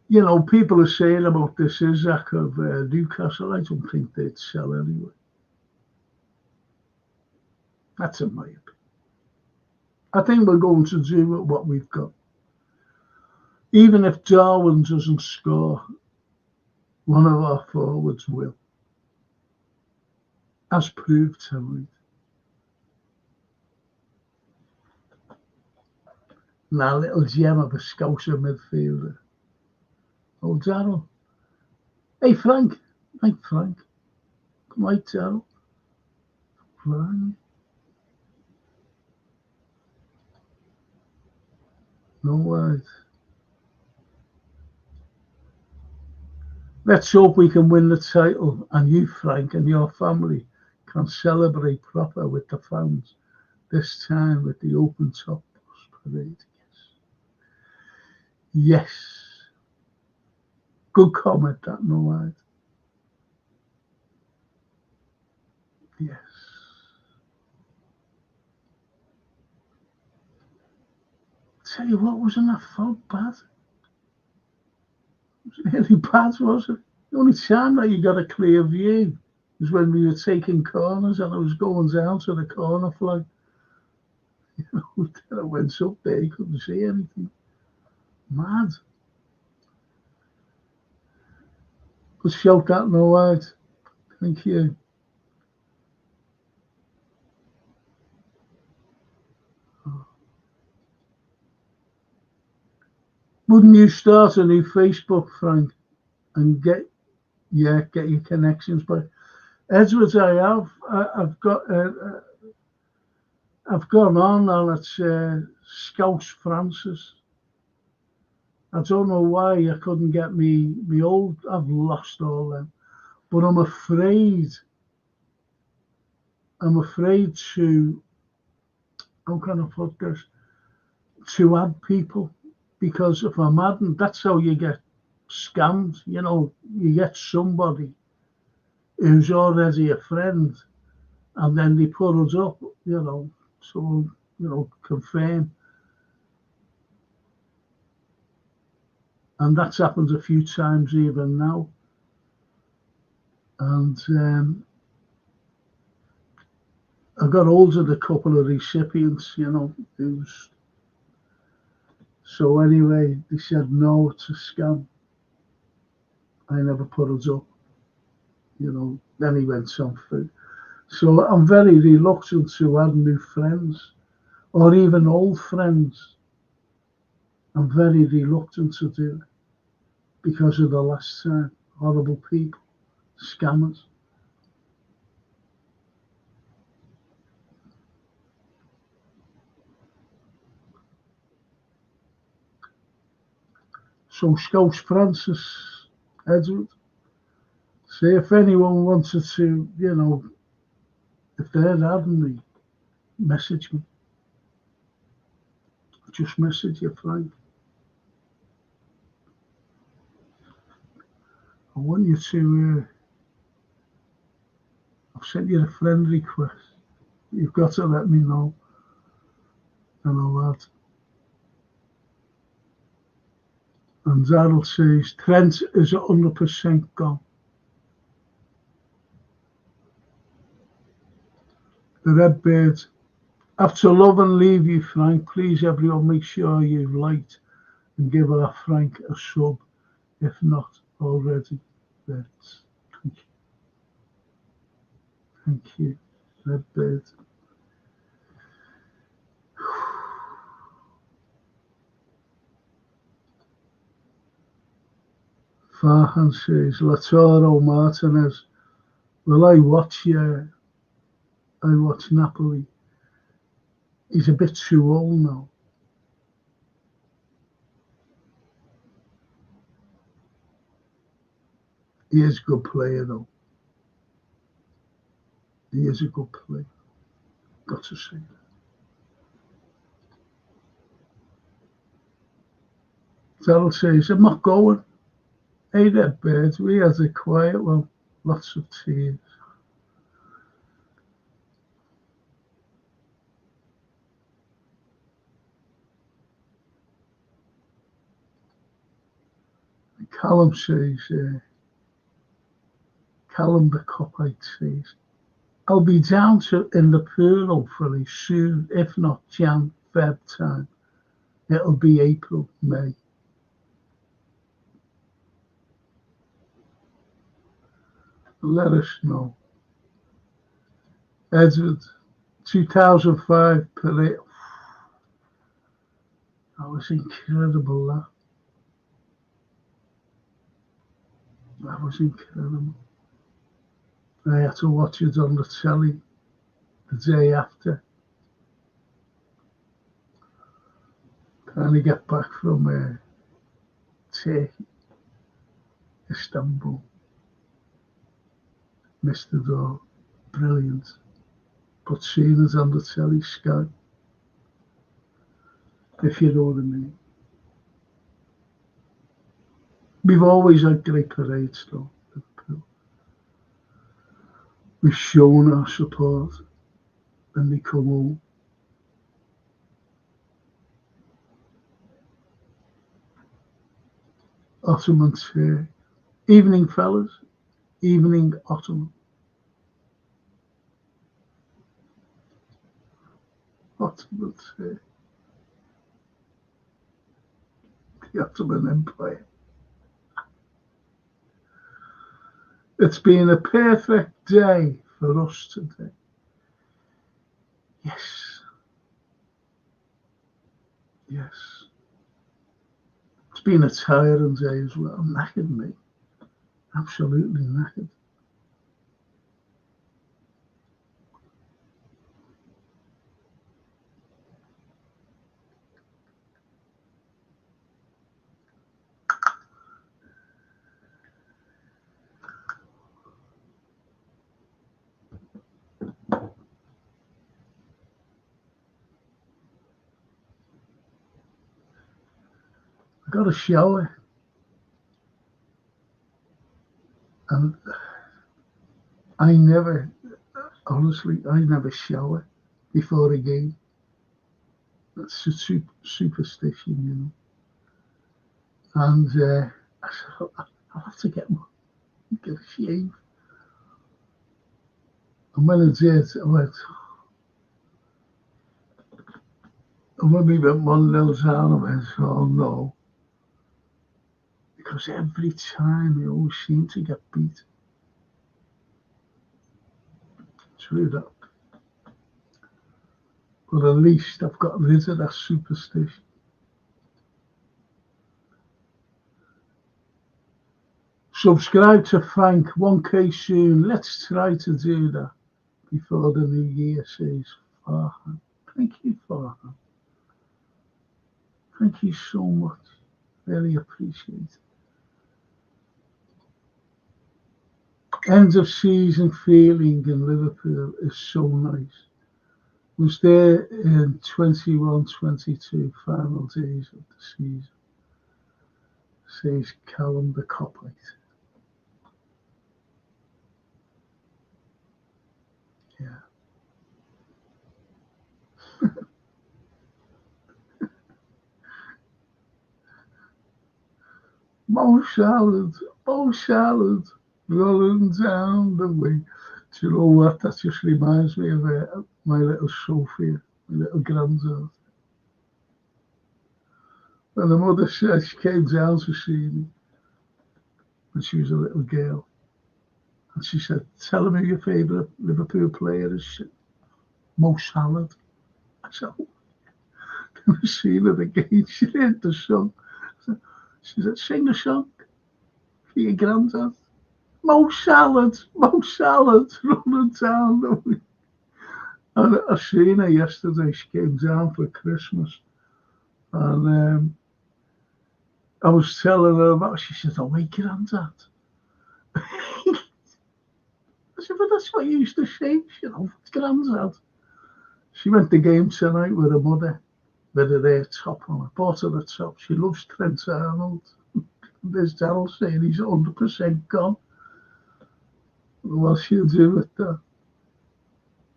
You know, people are saying about this Isaac of Newcastle. I don't think they'd sell anyway. That's in my opinion. I think we're going to do with what we've got. Even if Darwin doesn't score, one of our forwards will. As proved tonight. Now, little gem of a Scouser midfielder. Oh, Darryl. Hey, Frank. Hey, Frank. Come on, Darryl. Frank. No worries. Let's hope we can win the title, and you, Frank, and your family can celebrate proper with the fans, this time with the open top bus parade. Yes. Good comment, that, no worries. Yes. Tell you what, wasn't that fog bad? It was really bad, was it? The only time that you got a clear view was when we were taking corners and I was going down to the corner flag. You know, then I went up there, you couldn't see anything. Mad. But shout that, no words. Thank you. Wouldn't you start a new Facebook, Frank, and get your connections? But Edwards, I've gone on and it's Scouts Francis. I don't know why I couldn't get me old. I've lost all them, but I'm afraid to. How can I put this? To add people. Because if I'm adding, that's how you get scammed. You know, you get somebody who's already a friend, and then they put us up, you know, so, you know, confirm. And that's happened a few times even now. And I got hold of a couple of recipients, you know, who's. So anyway, they said, no, it's a scam. I never put it up. You know, then he went on through. So I'm very reluctant to add new friends or even old friends. I'm very reluctant to do it because of the last time. Horrible people, scammers. So Scouts Francis, Edward, say if anyone wanted to, you know, if they're adding me, message me. Just message you, Frank. I want you to, I've sent you a friend request. You've got to let me know. And I'll add. And Darryl says, Trent is 100% gone. The Redbird. After love and leave you, Frank, please everyone make sure you've liked and give our Frank a sub, if not already. Let's. Thank you. Thank you, Redbird. Farhan says, Lautaro Martinez. Well, I watch Napoli. He's a bit too old now. He is a good player, though. He is a good player. Got to say that. Darryl says, I'm not going. Hey, Redbird, we had a quiet one. Lots of tears. Callum says, Callum the Copite says, I'll be down in the pool hopefully soon, if not Jan, Feb time. It'll be April, May. Let us know. Edward, 2005 parade. That was incredible, that. That was incredible. I had to watch it on the telly the day after. Trying to get back from Turkey, Istanbul. Missed the door. Brilliant. But seeing it on the telly, Sky, if you know what I mean. We've always had great parades though. We've shown our support when they come home. Ottoman tea. Evening, fellas. Evening, Ottoman. Ottoman tea. The Ottoman Empire. It's been a perfect day for us today. Yes. Yes. It's been a tiring day as well. I'm knackered, mate. Absolutely knackered. I got a shower. And honestly, I never shower before a game. That's a superstition, you know. And I said, I'll have to get a shave. And when I did, and when we went 1-0 down, I went, oh no. Because every time we always seem to get beat. True that. But at least I've got rid of that superstition. Subscribe to Frank, 1K soon. Let's try to do that before the new year, says Farhan. Thank you, Farhan. Thank you so much. Really appreciate it. End of season feeling in Liverpool is so nice. Was there in 21-22 final days of the season, says Callum the Copite. Yeah. Mo salad, rolling down the way. Do you know what? That just reminds me of my little Sophia, my little granddaughter. When the mother said she came down to see me when she was a little girl, and she said, "Tell me who your favourite Liverpool player is." Mo Salad. I said, "Oh, never seen it again." She heard the song. She said, "Sing the song for your granddad." Mo Salad, running down the way. And I seen her yesterday. She came down for Christmas, and I was telling her about. She said, "Oh, my granddad." I said, "But that's what you used to say, you know, granddad." She went to the game tonight with her mother, with her top on. I bought her the top. She loves Trent Arnold. There's Daryl saying he's 100% gone. What she'll do with that?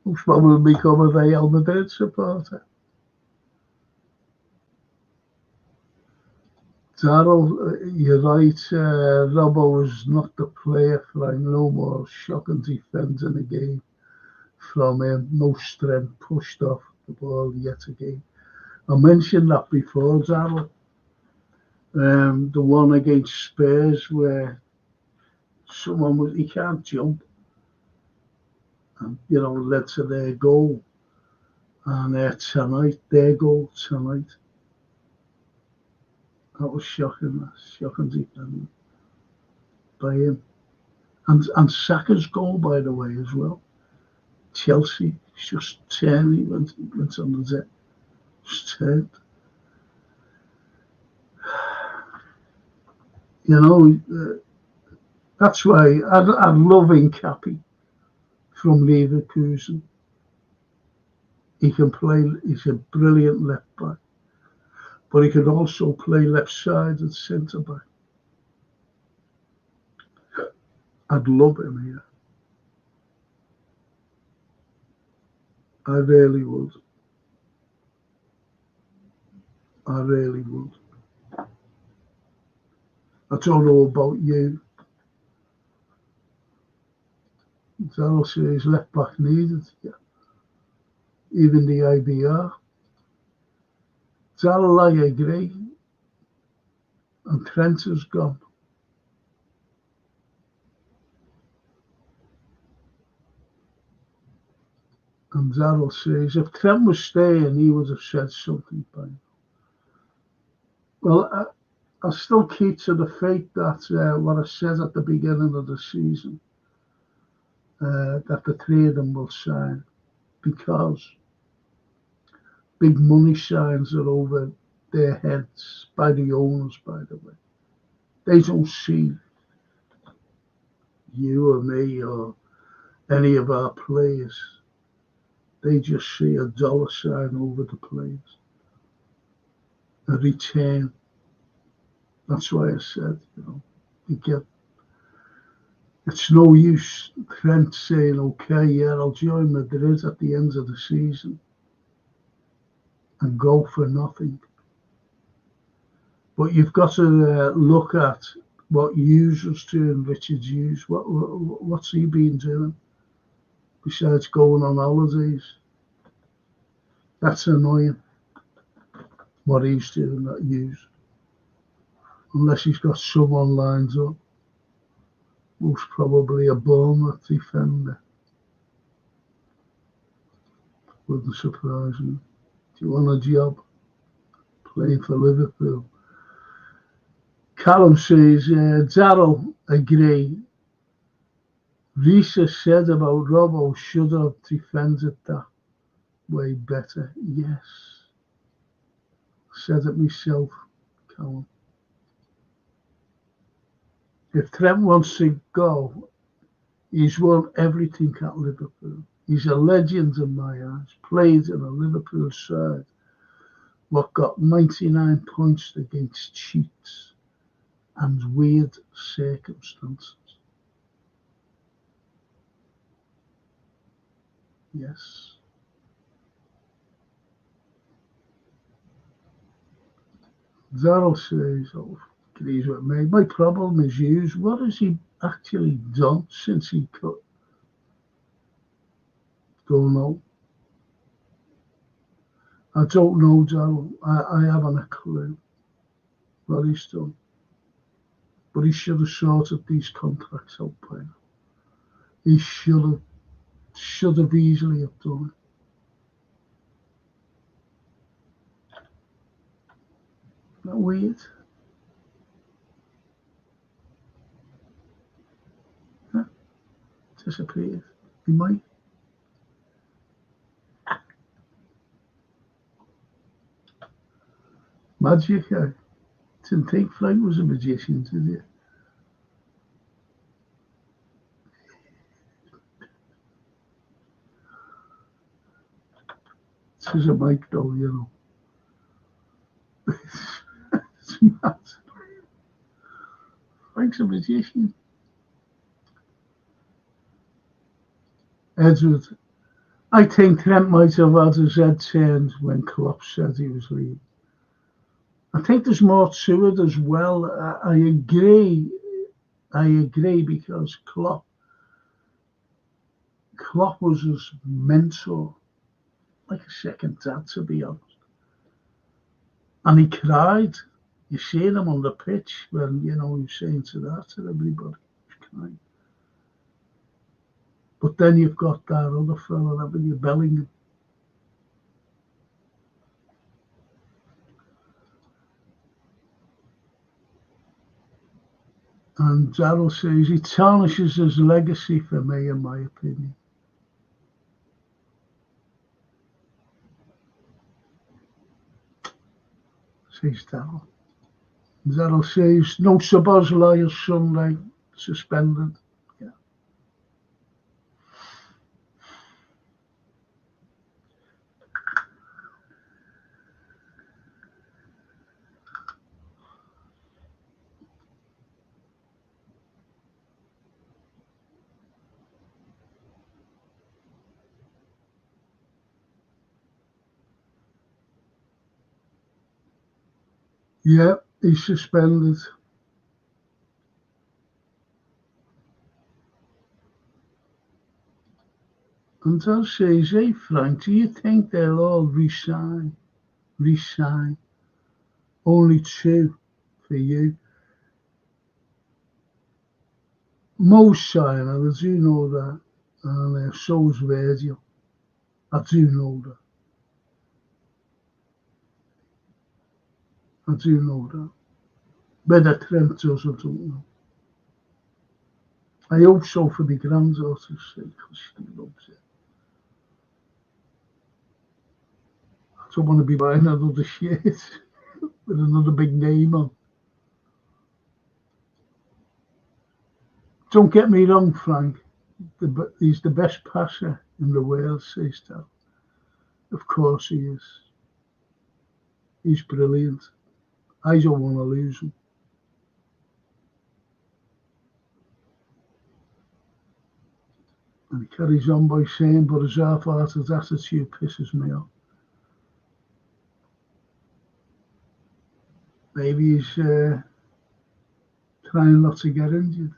She'll probably become a Real Madrid supporter. Darryl, you're right. Robbo was not the player for no more shocking defence in the game from him. No strength, pushed off the ball yet again. I mentioned that before, Darryl. The one against Spurs where he can't jump, and led to their goal. And their goal tonight. That was shocking defending by him. And Saka's goal, by the way, as well. Chelsea just turned, he went on the deck, just turned. That's why I love Incapi from Leverkusen. He can play, he's a brilliant left back, but he can also play left side and centre back. I'd love him here. I really would. I really would. I don't know about you. Darryl says left back needed. Yeah. Even the IBR. Darryl, I agree. And Trent has gone. And Darryl says if Trent was staying, he would have said something by now. Well, I still keep to the faith that what I said at the beginning of the season, that the three of them will sign, because big money signs are over their heads by the owners, by the way. They don't see you or me or any of our players. They just see a dollar sign over the players. A return. That's why I said, it's no use Trent saying, okay, yeah, I'll join Madrid at the end of the season and go for nothing. But you've got to look at what Hughes was doing, Richard Hughes. What's he been doing besides going on holidays? That's annoying, what he's doing, that Hughes. Unless he's got someone lined up. Most probably a Bournemouth defender. Wouldn't surprise me. Do you want a job playing for Liverpool? Callum says, Darryl, agree. Risa said about Robbo should have defended that way better. Yes. Said it myself, Callum. If Trent wants to go, he's won everything at Liverpool. He's a legend in my eyes. Played in a Liverpool side what got 99 points against cheats and weird circumstances. Yes. Darryl says, agrees with me. My problem is Hughes. What has he actually done since he cut? Don't know. I don't know, Darryl. I haven't a clue what he's done. But he should have sorted these contracts out by now. He should have easily have done it. Isn't that weird? Huh? Disappeared. He might. Magic. I didn't think Frank was a magician, did you? This is a mic though, It's mad. Frank's a magician. Edward, I think Trent might have had his head turned when Klopp said he was leaving. I think there's more to it as well. I agree because Klopp was his mentor, like a second dad, to be honest. And he cried. You see him on the pitch when, he's saying to everybody. He's crying. But then you've got that other fella, haven't you, Bellingham. And Darryl says he tarnishes his legacy for me, in my opinion. Says Darryl. Darryl says no Szoboszlai Sunday, suspended. Yeah, he's suspended. And Dad says, hey Frank, do you think they'll all resign? Only 2 for you. Most sign, I do know that. And so is Virgil. I do know that. Whether Trent does, I don't know. I hope so for the granddaughter's sake, because she loves it. I don't want to be buying another shirt with another big name on. Don't get me wrong, Frank. He's the best passer in the world, says Dad. Of course he is. He's brilliant. I don't want to lose him. And he carries on by saying, but his half-hearted attitude pisses me off. Maybe he's trying not to get injured.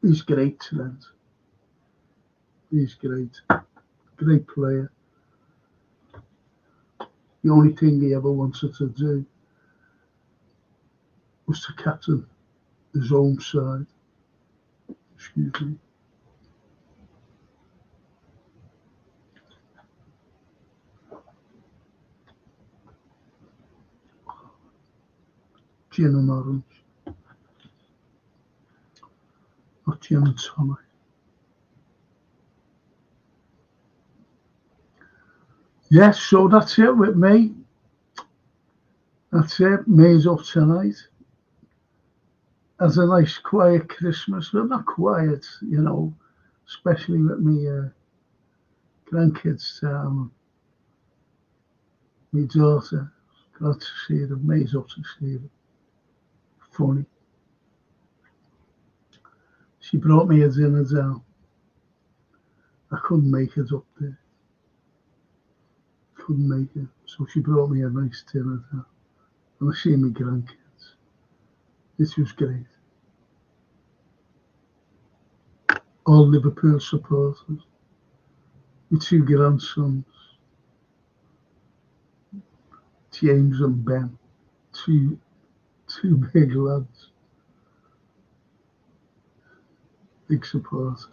He's great talent. He's great. Great player. The only thing he ever wanted to do was to captain his own side. Excuse me. Gin and orange. Not gin and tonic. Yes, so that's it with me. That's it. May's up tonight. Has a nice quiet Christmas, but not quiet, especially with me grandkids. My daughter, glad to see them. May's up to see them. Funny. She brought me a dinner down. I couldn't make it up there. Couldn't make it. So she brought me a nice dinner down. And I see my grandkids. This was great. All Liverpool supporters. My 2 grandsons. James and Ben. Two big lads. Big supporters.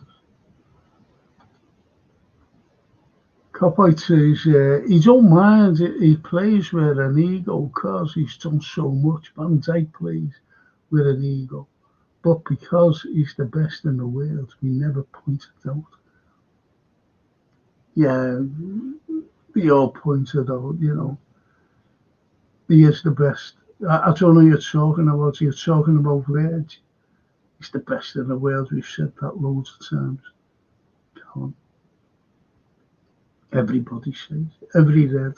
Copite says he don't mind he plays with an ego because he's done so much. Van Dijk plays with an ego, but because he's the best in the world, we never point it out. Yeah, we all pointed out, he is the best. I don't know what you're talking about. You're talking about Virg. He's the best in the world. We've said that loads of times. Come on. Everybody says, every red.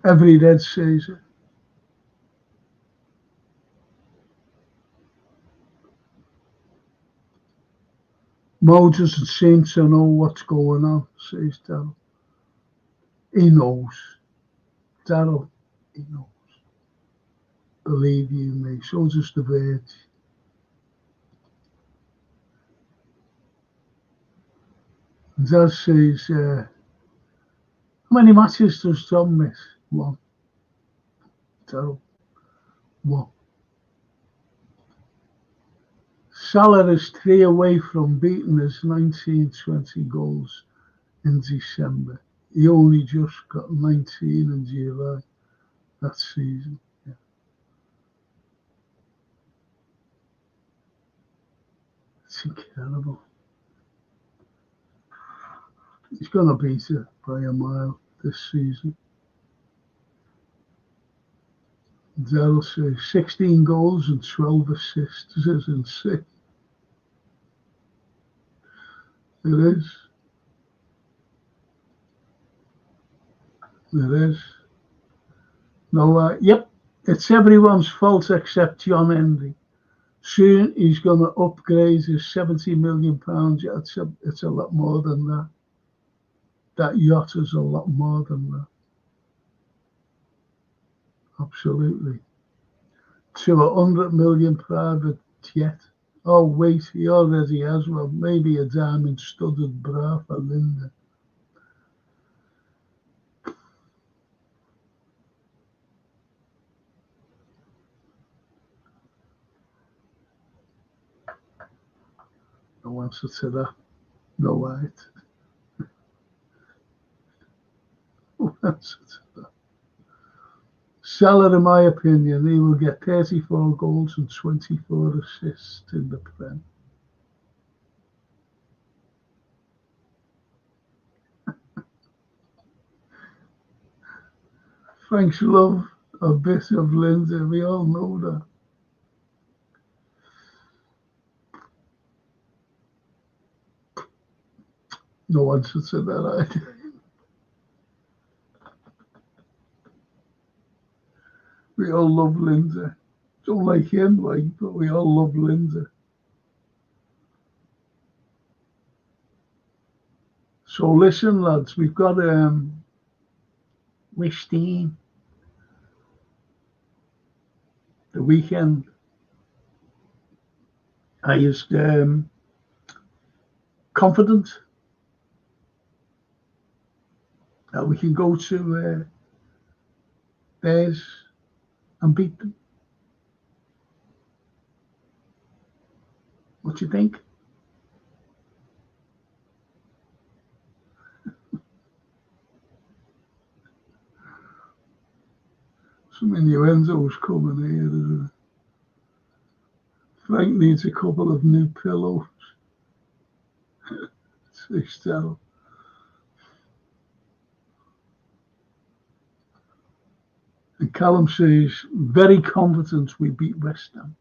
Every red says it. Mo doesn't seem to know what's going on, says Daryl. He knows. Daryl, he knows. Believe you me, so does the Verge. And Dad says, how many matches does Tom miss? 1. Daryl, 1. Salah is 3 away from beating his 1920 goals in December. He only just got 19 in July that season. Yeah. It's incredible. He's going to beat it by a mile this season. Daryl says 16 goals and 12 assists is insane. It is. It is. No, yep, it's everyone's fault except John Henry. Soon he's going to upgrade his £70 million. It's a lot more than that. That yacht is a lot more than that. Absolutely. To £100 million private jet. Oh, wait, he already has one. Maybe a diamond-studded bra for Linda. No answer to that. No right. No answer to that. Salah, in my opinion, he will get 34 goals and 24 assists in the Prem. Frank's love a bit of Lindsay. We all know that. No answer to that either. We all love Lindsay. Don't like him, but we all love Lindsay. So listen, lads, we've got Westeen the weekend. I was confident that we can go to Bears and beat them. What do you think? Some innuendos coming here, isn't it? Frank needs a couple of new pillows. It's terrible. And Callum says, very confident we beat West Ham.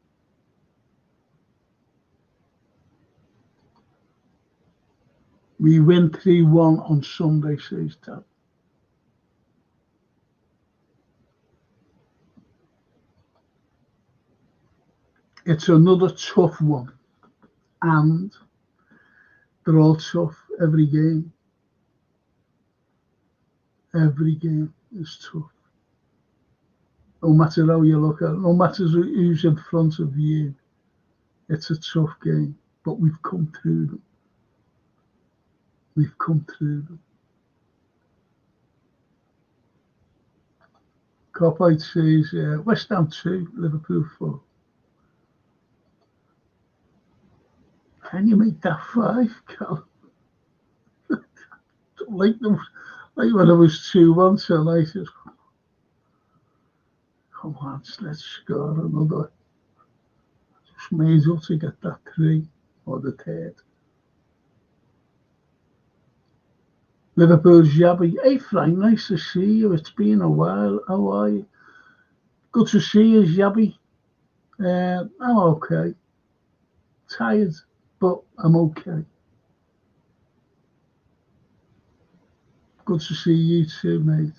We win 3-1 on Sunday, says Tab. It's another tough one. And they're all tough every game. Every game is tough. No matter how you look at it, no matter who's in front of you, it's a tough game. But we've come through them. We've come through them. Carlyle says, West Ham 2, Liverpool 4. Can you make that 5, Cal? Don't like them. Like when it was 2-1 tonight. Come on, let's score another. Just made up to get that 3 or the 3rd. Liverpool's Yabby. Hey Frank, nice to see you. It's been a while. How are you? Good to see you, Yabby. I'm okay. Tired, but I'm okay. Good to see you too, mate.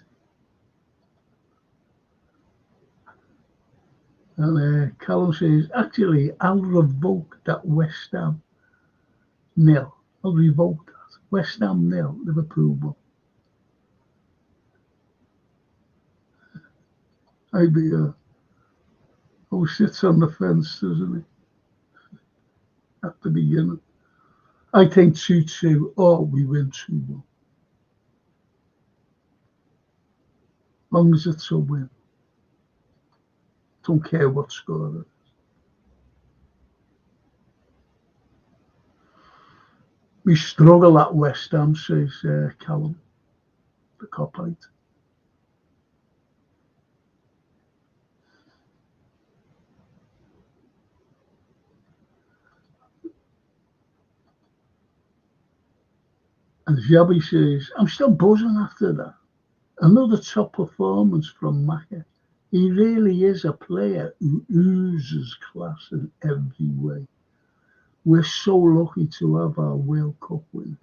And Callum says, actually, I'll revoke that West Ham nil. I'll revoke that. West Ham nil, Liverpool 1. I'd be who sits on the fence, doesn't he? At the beginning. I think 2-2 or we win 2-1. Long as it's a win. Don't care what score it is. We struggle at West Ham, says Callum, the copite. And Jabi says, I'm still buzzing after that. Another top performance from Maka. He really is a player who oozes class in every way. We're so lucky to have our World Cup win.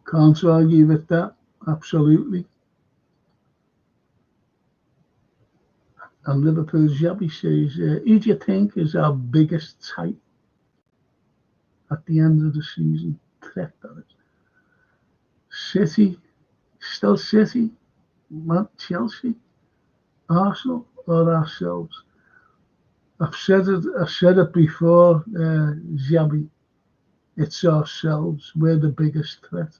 Can't argue with that, absolutely. And Liverpool's Jabi says, who do you think is our biggest title at the end of the season? Threat, that is. City, still City, not Chelsea, Arsenal, or ourselves? I've said it before, Jabi. It's ourselves. We're the biggest threat.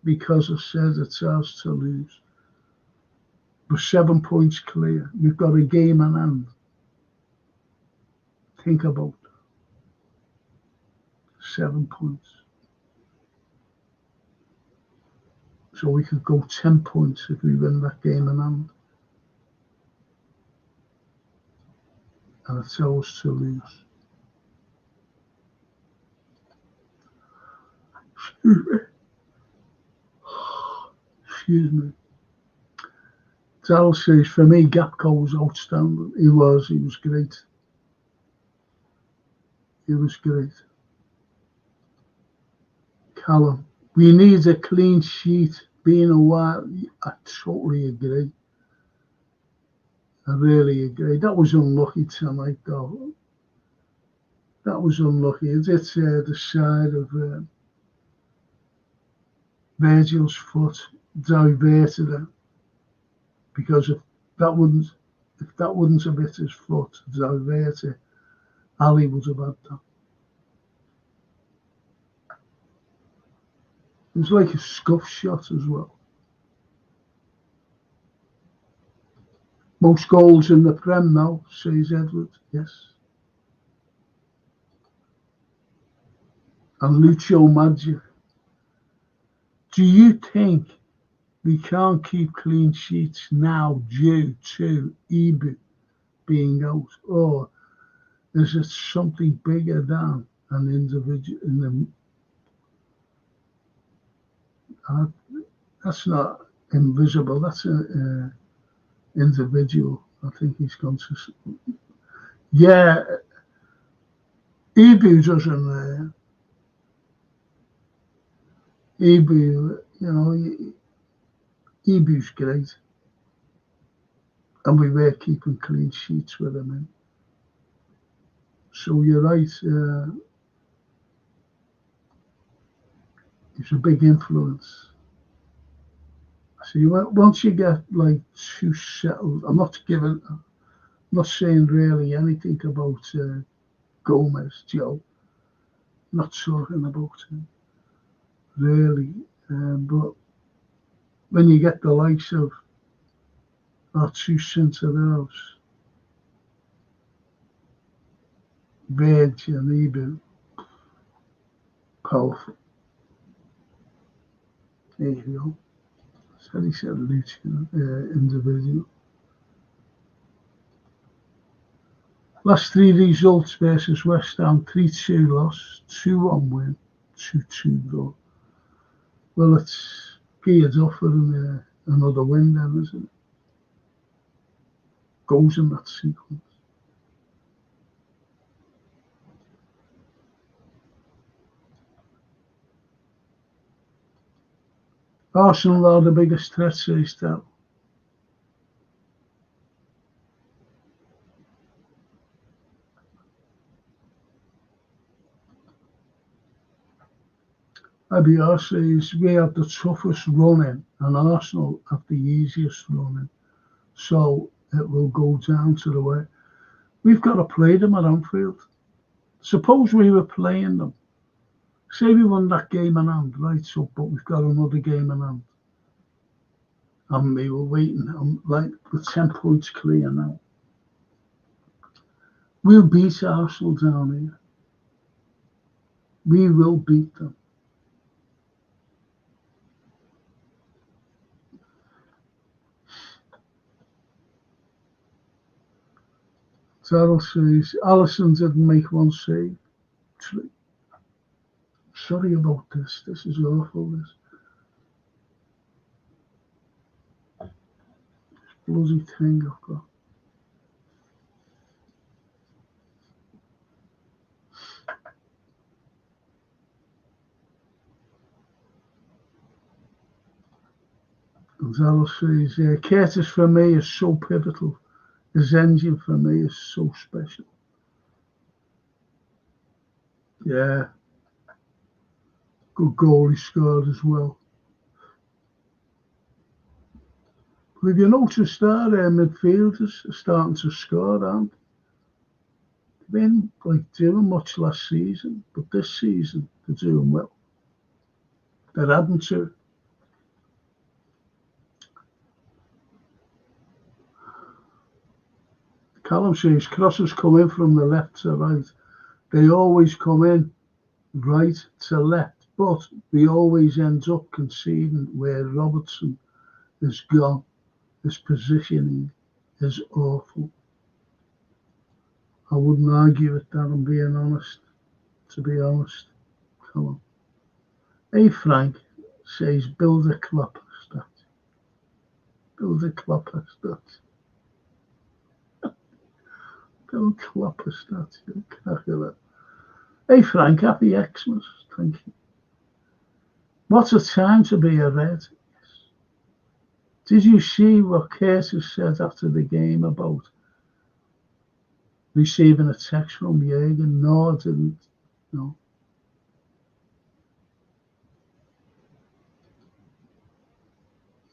Because I said it's ours to lose. We're 7 points clear. We've got a game in hand. Think about that. 7 points. So we could go 10 points if we win that game in hand. And it's ours to lose. Excuse me. Daryl says, for me, Gapco was outstanding. He was great. He was great. Callum, we need a clean sheet. Being a while, I totally agree. I really agree. That was unlucky tonight, though. That was unlucky. It's the side of Virgil's foot diverted it, because if that wouldn't have hit his foot to divert it, Ali would have had that. It was like a scuff shot as well. Most goals in the Prem now, says Edward. Yes. And Lucio Magic. Do you think we can't keep clean sheets now due to Ibu being out, or is it something bigger than an individual in the? That's not invisible. That's an individual. I think he's gone to. Yeah, Ibu doesn't. Ibu, Ibu's great, and we were keeping clean sheets with him in. So you're right. He's a big influence. So once you get like too settled, I'm not saying really anything about Gomez, Joe. I'm not talking about him really, but when you get the likes of our two centre-halves, Verge and Ibu, powerful. There you go. So he said Lucian, individual. Last three results versus West Ham: 3-2 loss, 2-1 win, 2-2 draw. Well, it's geared off for another win then, isn't it? Goes in that sequence. Arsenal are the biggest threat, says that. IBR says we have the toughest running and Arsenal have the easiest running. So it will go down to the way. We've got to play them at Anfield. Suppose we were playing them. Say we won that game in hand, right? So, but we've got another game in hand. And we were waiting, like, with 10 points clear now. We'll beat Arsenal down here. We will beat them. Daryl says, Alisson didn't make one save. Sorry about this. This is awful, this. Bloody thing I've got. And Daryl says, Curtis for me is so pivotal. His engine for me is so special. Yeah. Good goal he scored as well. But if you notice that midfielders are starting to score, aren't they? Been like doing much last season, but this season they're doing well. They're adding to it. Callum says crosses come in from the left to right. They always come in right to left, but we always end up conceding where Robertson is gone. His positioning is awful. I wouldn't argue with that, I'm being honest, to be honest. Come on. Hey, Frank says, build a Klopper stat. Build a Klopper stat. Build Klopper stat. You're cracking it. Hey, Frank, happy Xmas. Thank you. What a time to be a Red. Did you see what Curtis said after the game about receiving a text from Jurgen? No, I didn't. No.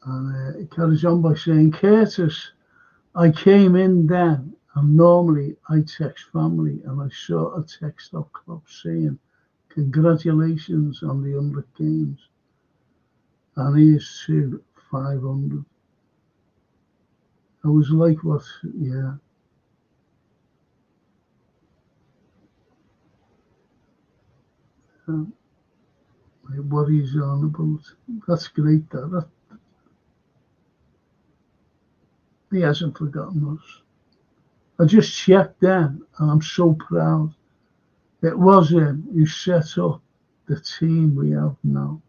And it carries on by saying, Curtis, I came in then, and normally I text family, and I saw a text off club saying, congratulations on the 100 games. And here's to 500. I was like, what? Yeah. What he's on about. That's great, that. He hasn't forgotten us. I just checked then, and I'm so proud. It was him who set up the team we have now.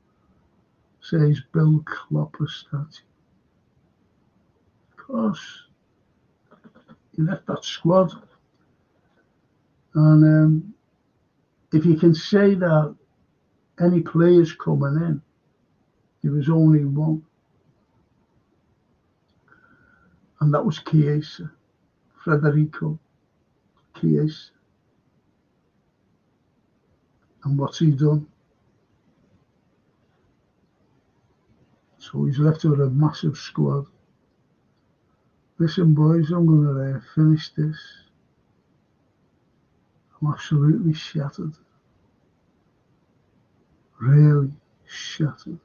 Says Bill Klopper statue. Of course, he left that squad. And if you can say that any players coming in, there was only one. And that was Chiesa, Federico Chiesa. And what's he done? So he's left with a massive squad. Listen, boys, I'm going to finish this. I'm absolutely shattered. Really shattered.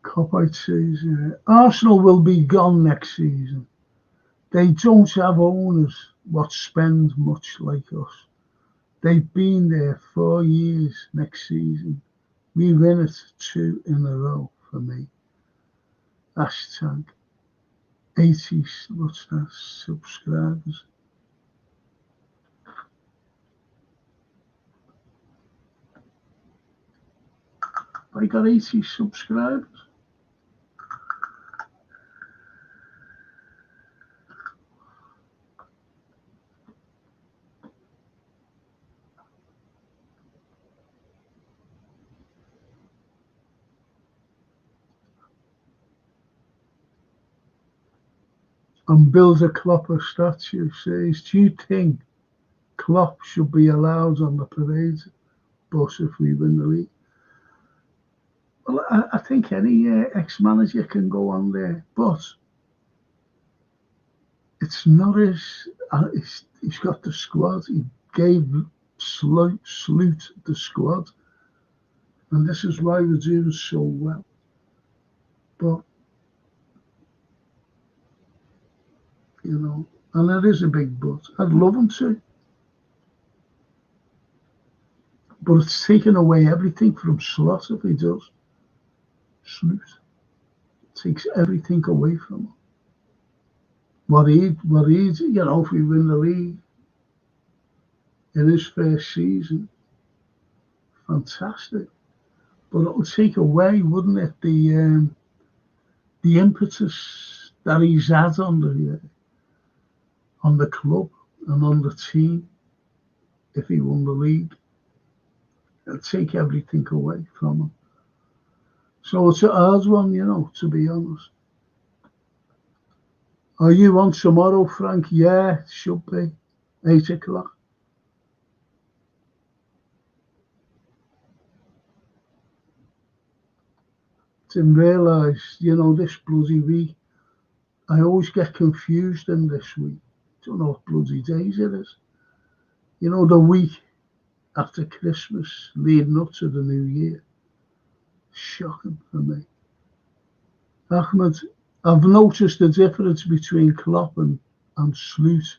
Copite says, Arsenal will be gone next season. They don't have owners what spend much like us. They've been there 4 years next season. We win it 2 in a row for me. Hashtag 80, what's that, subscribers. I got 80 subscribers. and builds a Klopp a statue, says, do you think Klopp should be allowed on the parade bus if we win the league? Well, I think any ex-manager can go on there, but it's not his. He's got the squad. He gave salute the squad, and this is why we're doing so well. But you know, and it is a big but. I'd love him to, but it's taking away everything from Slot if he does. Salute takes everything away from him. What he'd, you know, if we win the league in his first season, fantastic. But it would take away, wouldn't it, the impetus that he's had on the club and on the team if he won the league. It'd take everything away from him. So it's a hard one, you know, to be honest. Are you on tomorrow, Frank? Yeah, it should be. 8 o'clock. Didn't realise, you know, this bloody week. I always get confused in this week. Don't know what bloody days it is. You know, the week after Christmas, leading up to the new year. Shocking for me. Ahmed, I've noticed the difference between Klopp and Sloot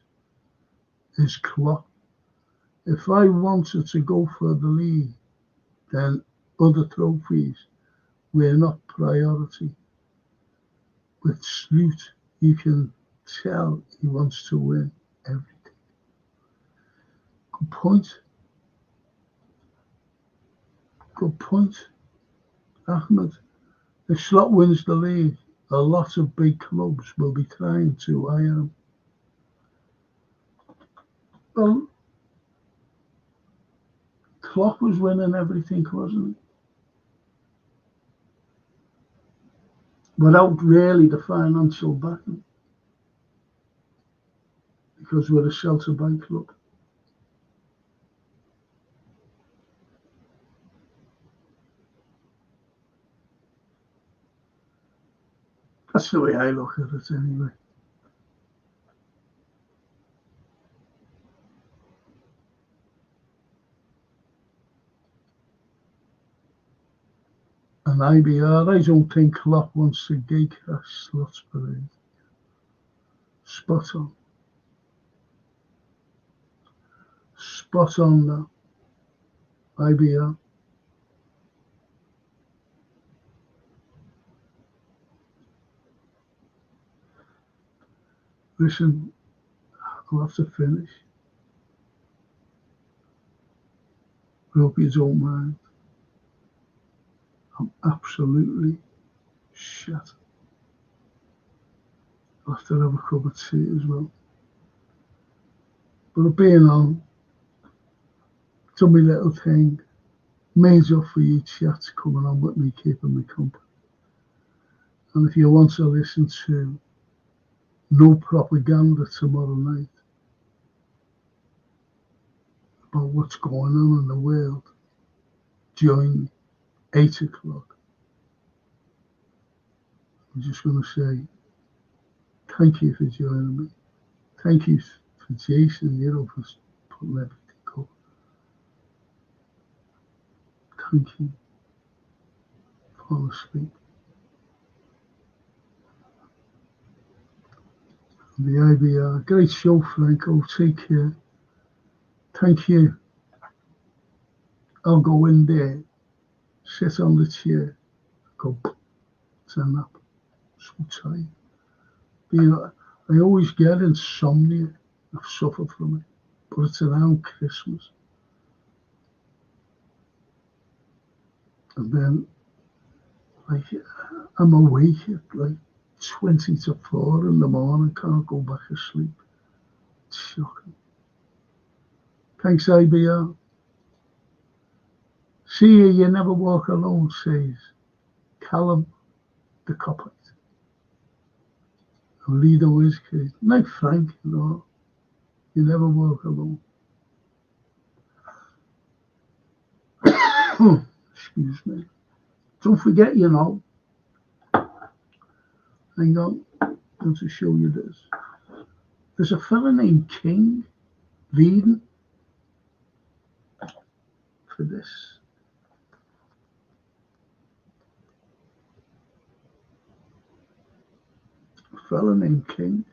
is Klopp. If I wanted to go for the league, then other trophies were not priority. With Sloot, you can tell he wants to win everything. Good point. Good point. Ahmed, if Slot wins the league, a lot of big clubs will be trying to hire him. Well, Klopp was winning everything, wasn't he? Without really the financial backing. Because we're a shelter bank club. That's the way I look at it anyway. And IBR, I don't think Klopp wants to gatecrash Slot's parade. Spot on. Spot on now. IBR. Listen, I'll have to finish. I hope you don't mind. I'm absolutely shattered. I'll have to have a cup of tea as well. But being on, done my little thing, made up for you chats coming on with me, keeping me company. And if you want to listen to no propaganda tomorrow night about what's going on in the world, join me, 8 o'clock. I'm just going to say thank you for joining me. Thank you for Jason, you know, for putting everything up. Thank you. Fall asleep. The IBR. Great show, Franco. Take care. Thank you. I'll go in there, sit on the chair, go, turn up. So tired. You know, I always get insomnia. I've suffered from it. But it's around Christmas. And then, like, I'm awake at like 20 to 4 in the morning, can't go back to sleep. It's shocking. Thanks, IBR. See you never walk alone, says Callum the Copite. leader whiz kid. Like Frank, you know, you never walk alone. Excuse me. Don't forget, you know, hang on, I'm going to show you this. There's a fella named King leading for this. A fella named King.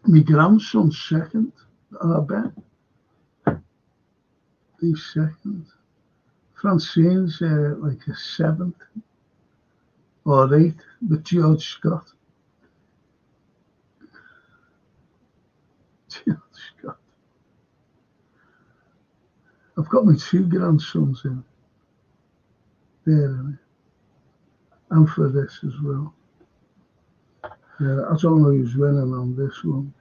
My grandson's second, I bet. He's second. Francine's like a seventh or eighth, but George Scott. George Scott. I've got my two grandsons in there, and for this as well. I don't know who's winning on this one.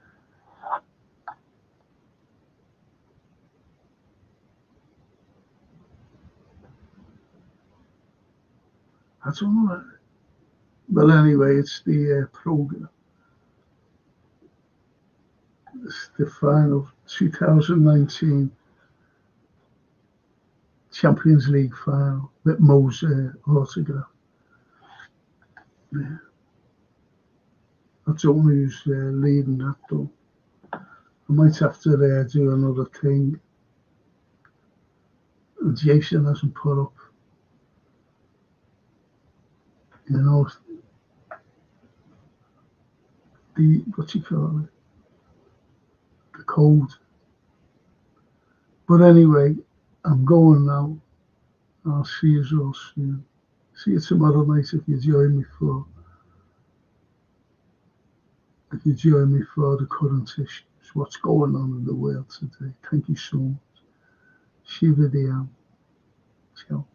I don't know. But anyway, it's the program. It's the final 2019 Champions League final with Mo's autograph. Yeah. I don't know who's leading that though. I might have to do another thing. Jason hasn't put up, you know, the, what you call it, the code. But anyway, I'm going now. I'll see you all soon. See you tomorrow night if you join me for the current issues, what's going on in the world today. Thank you so much. Shiva Diyam. Ciao.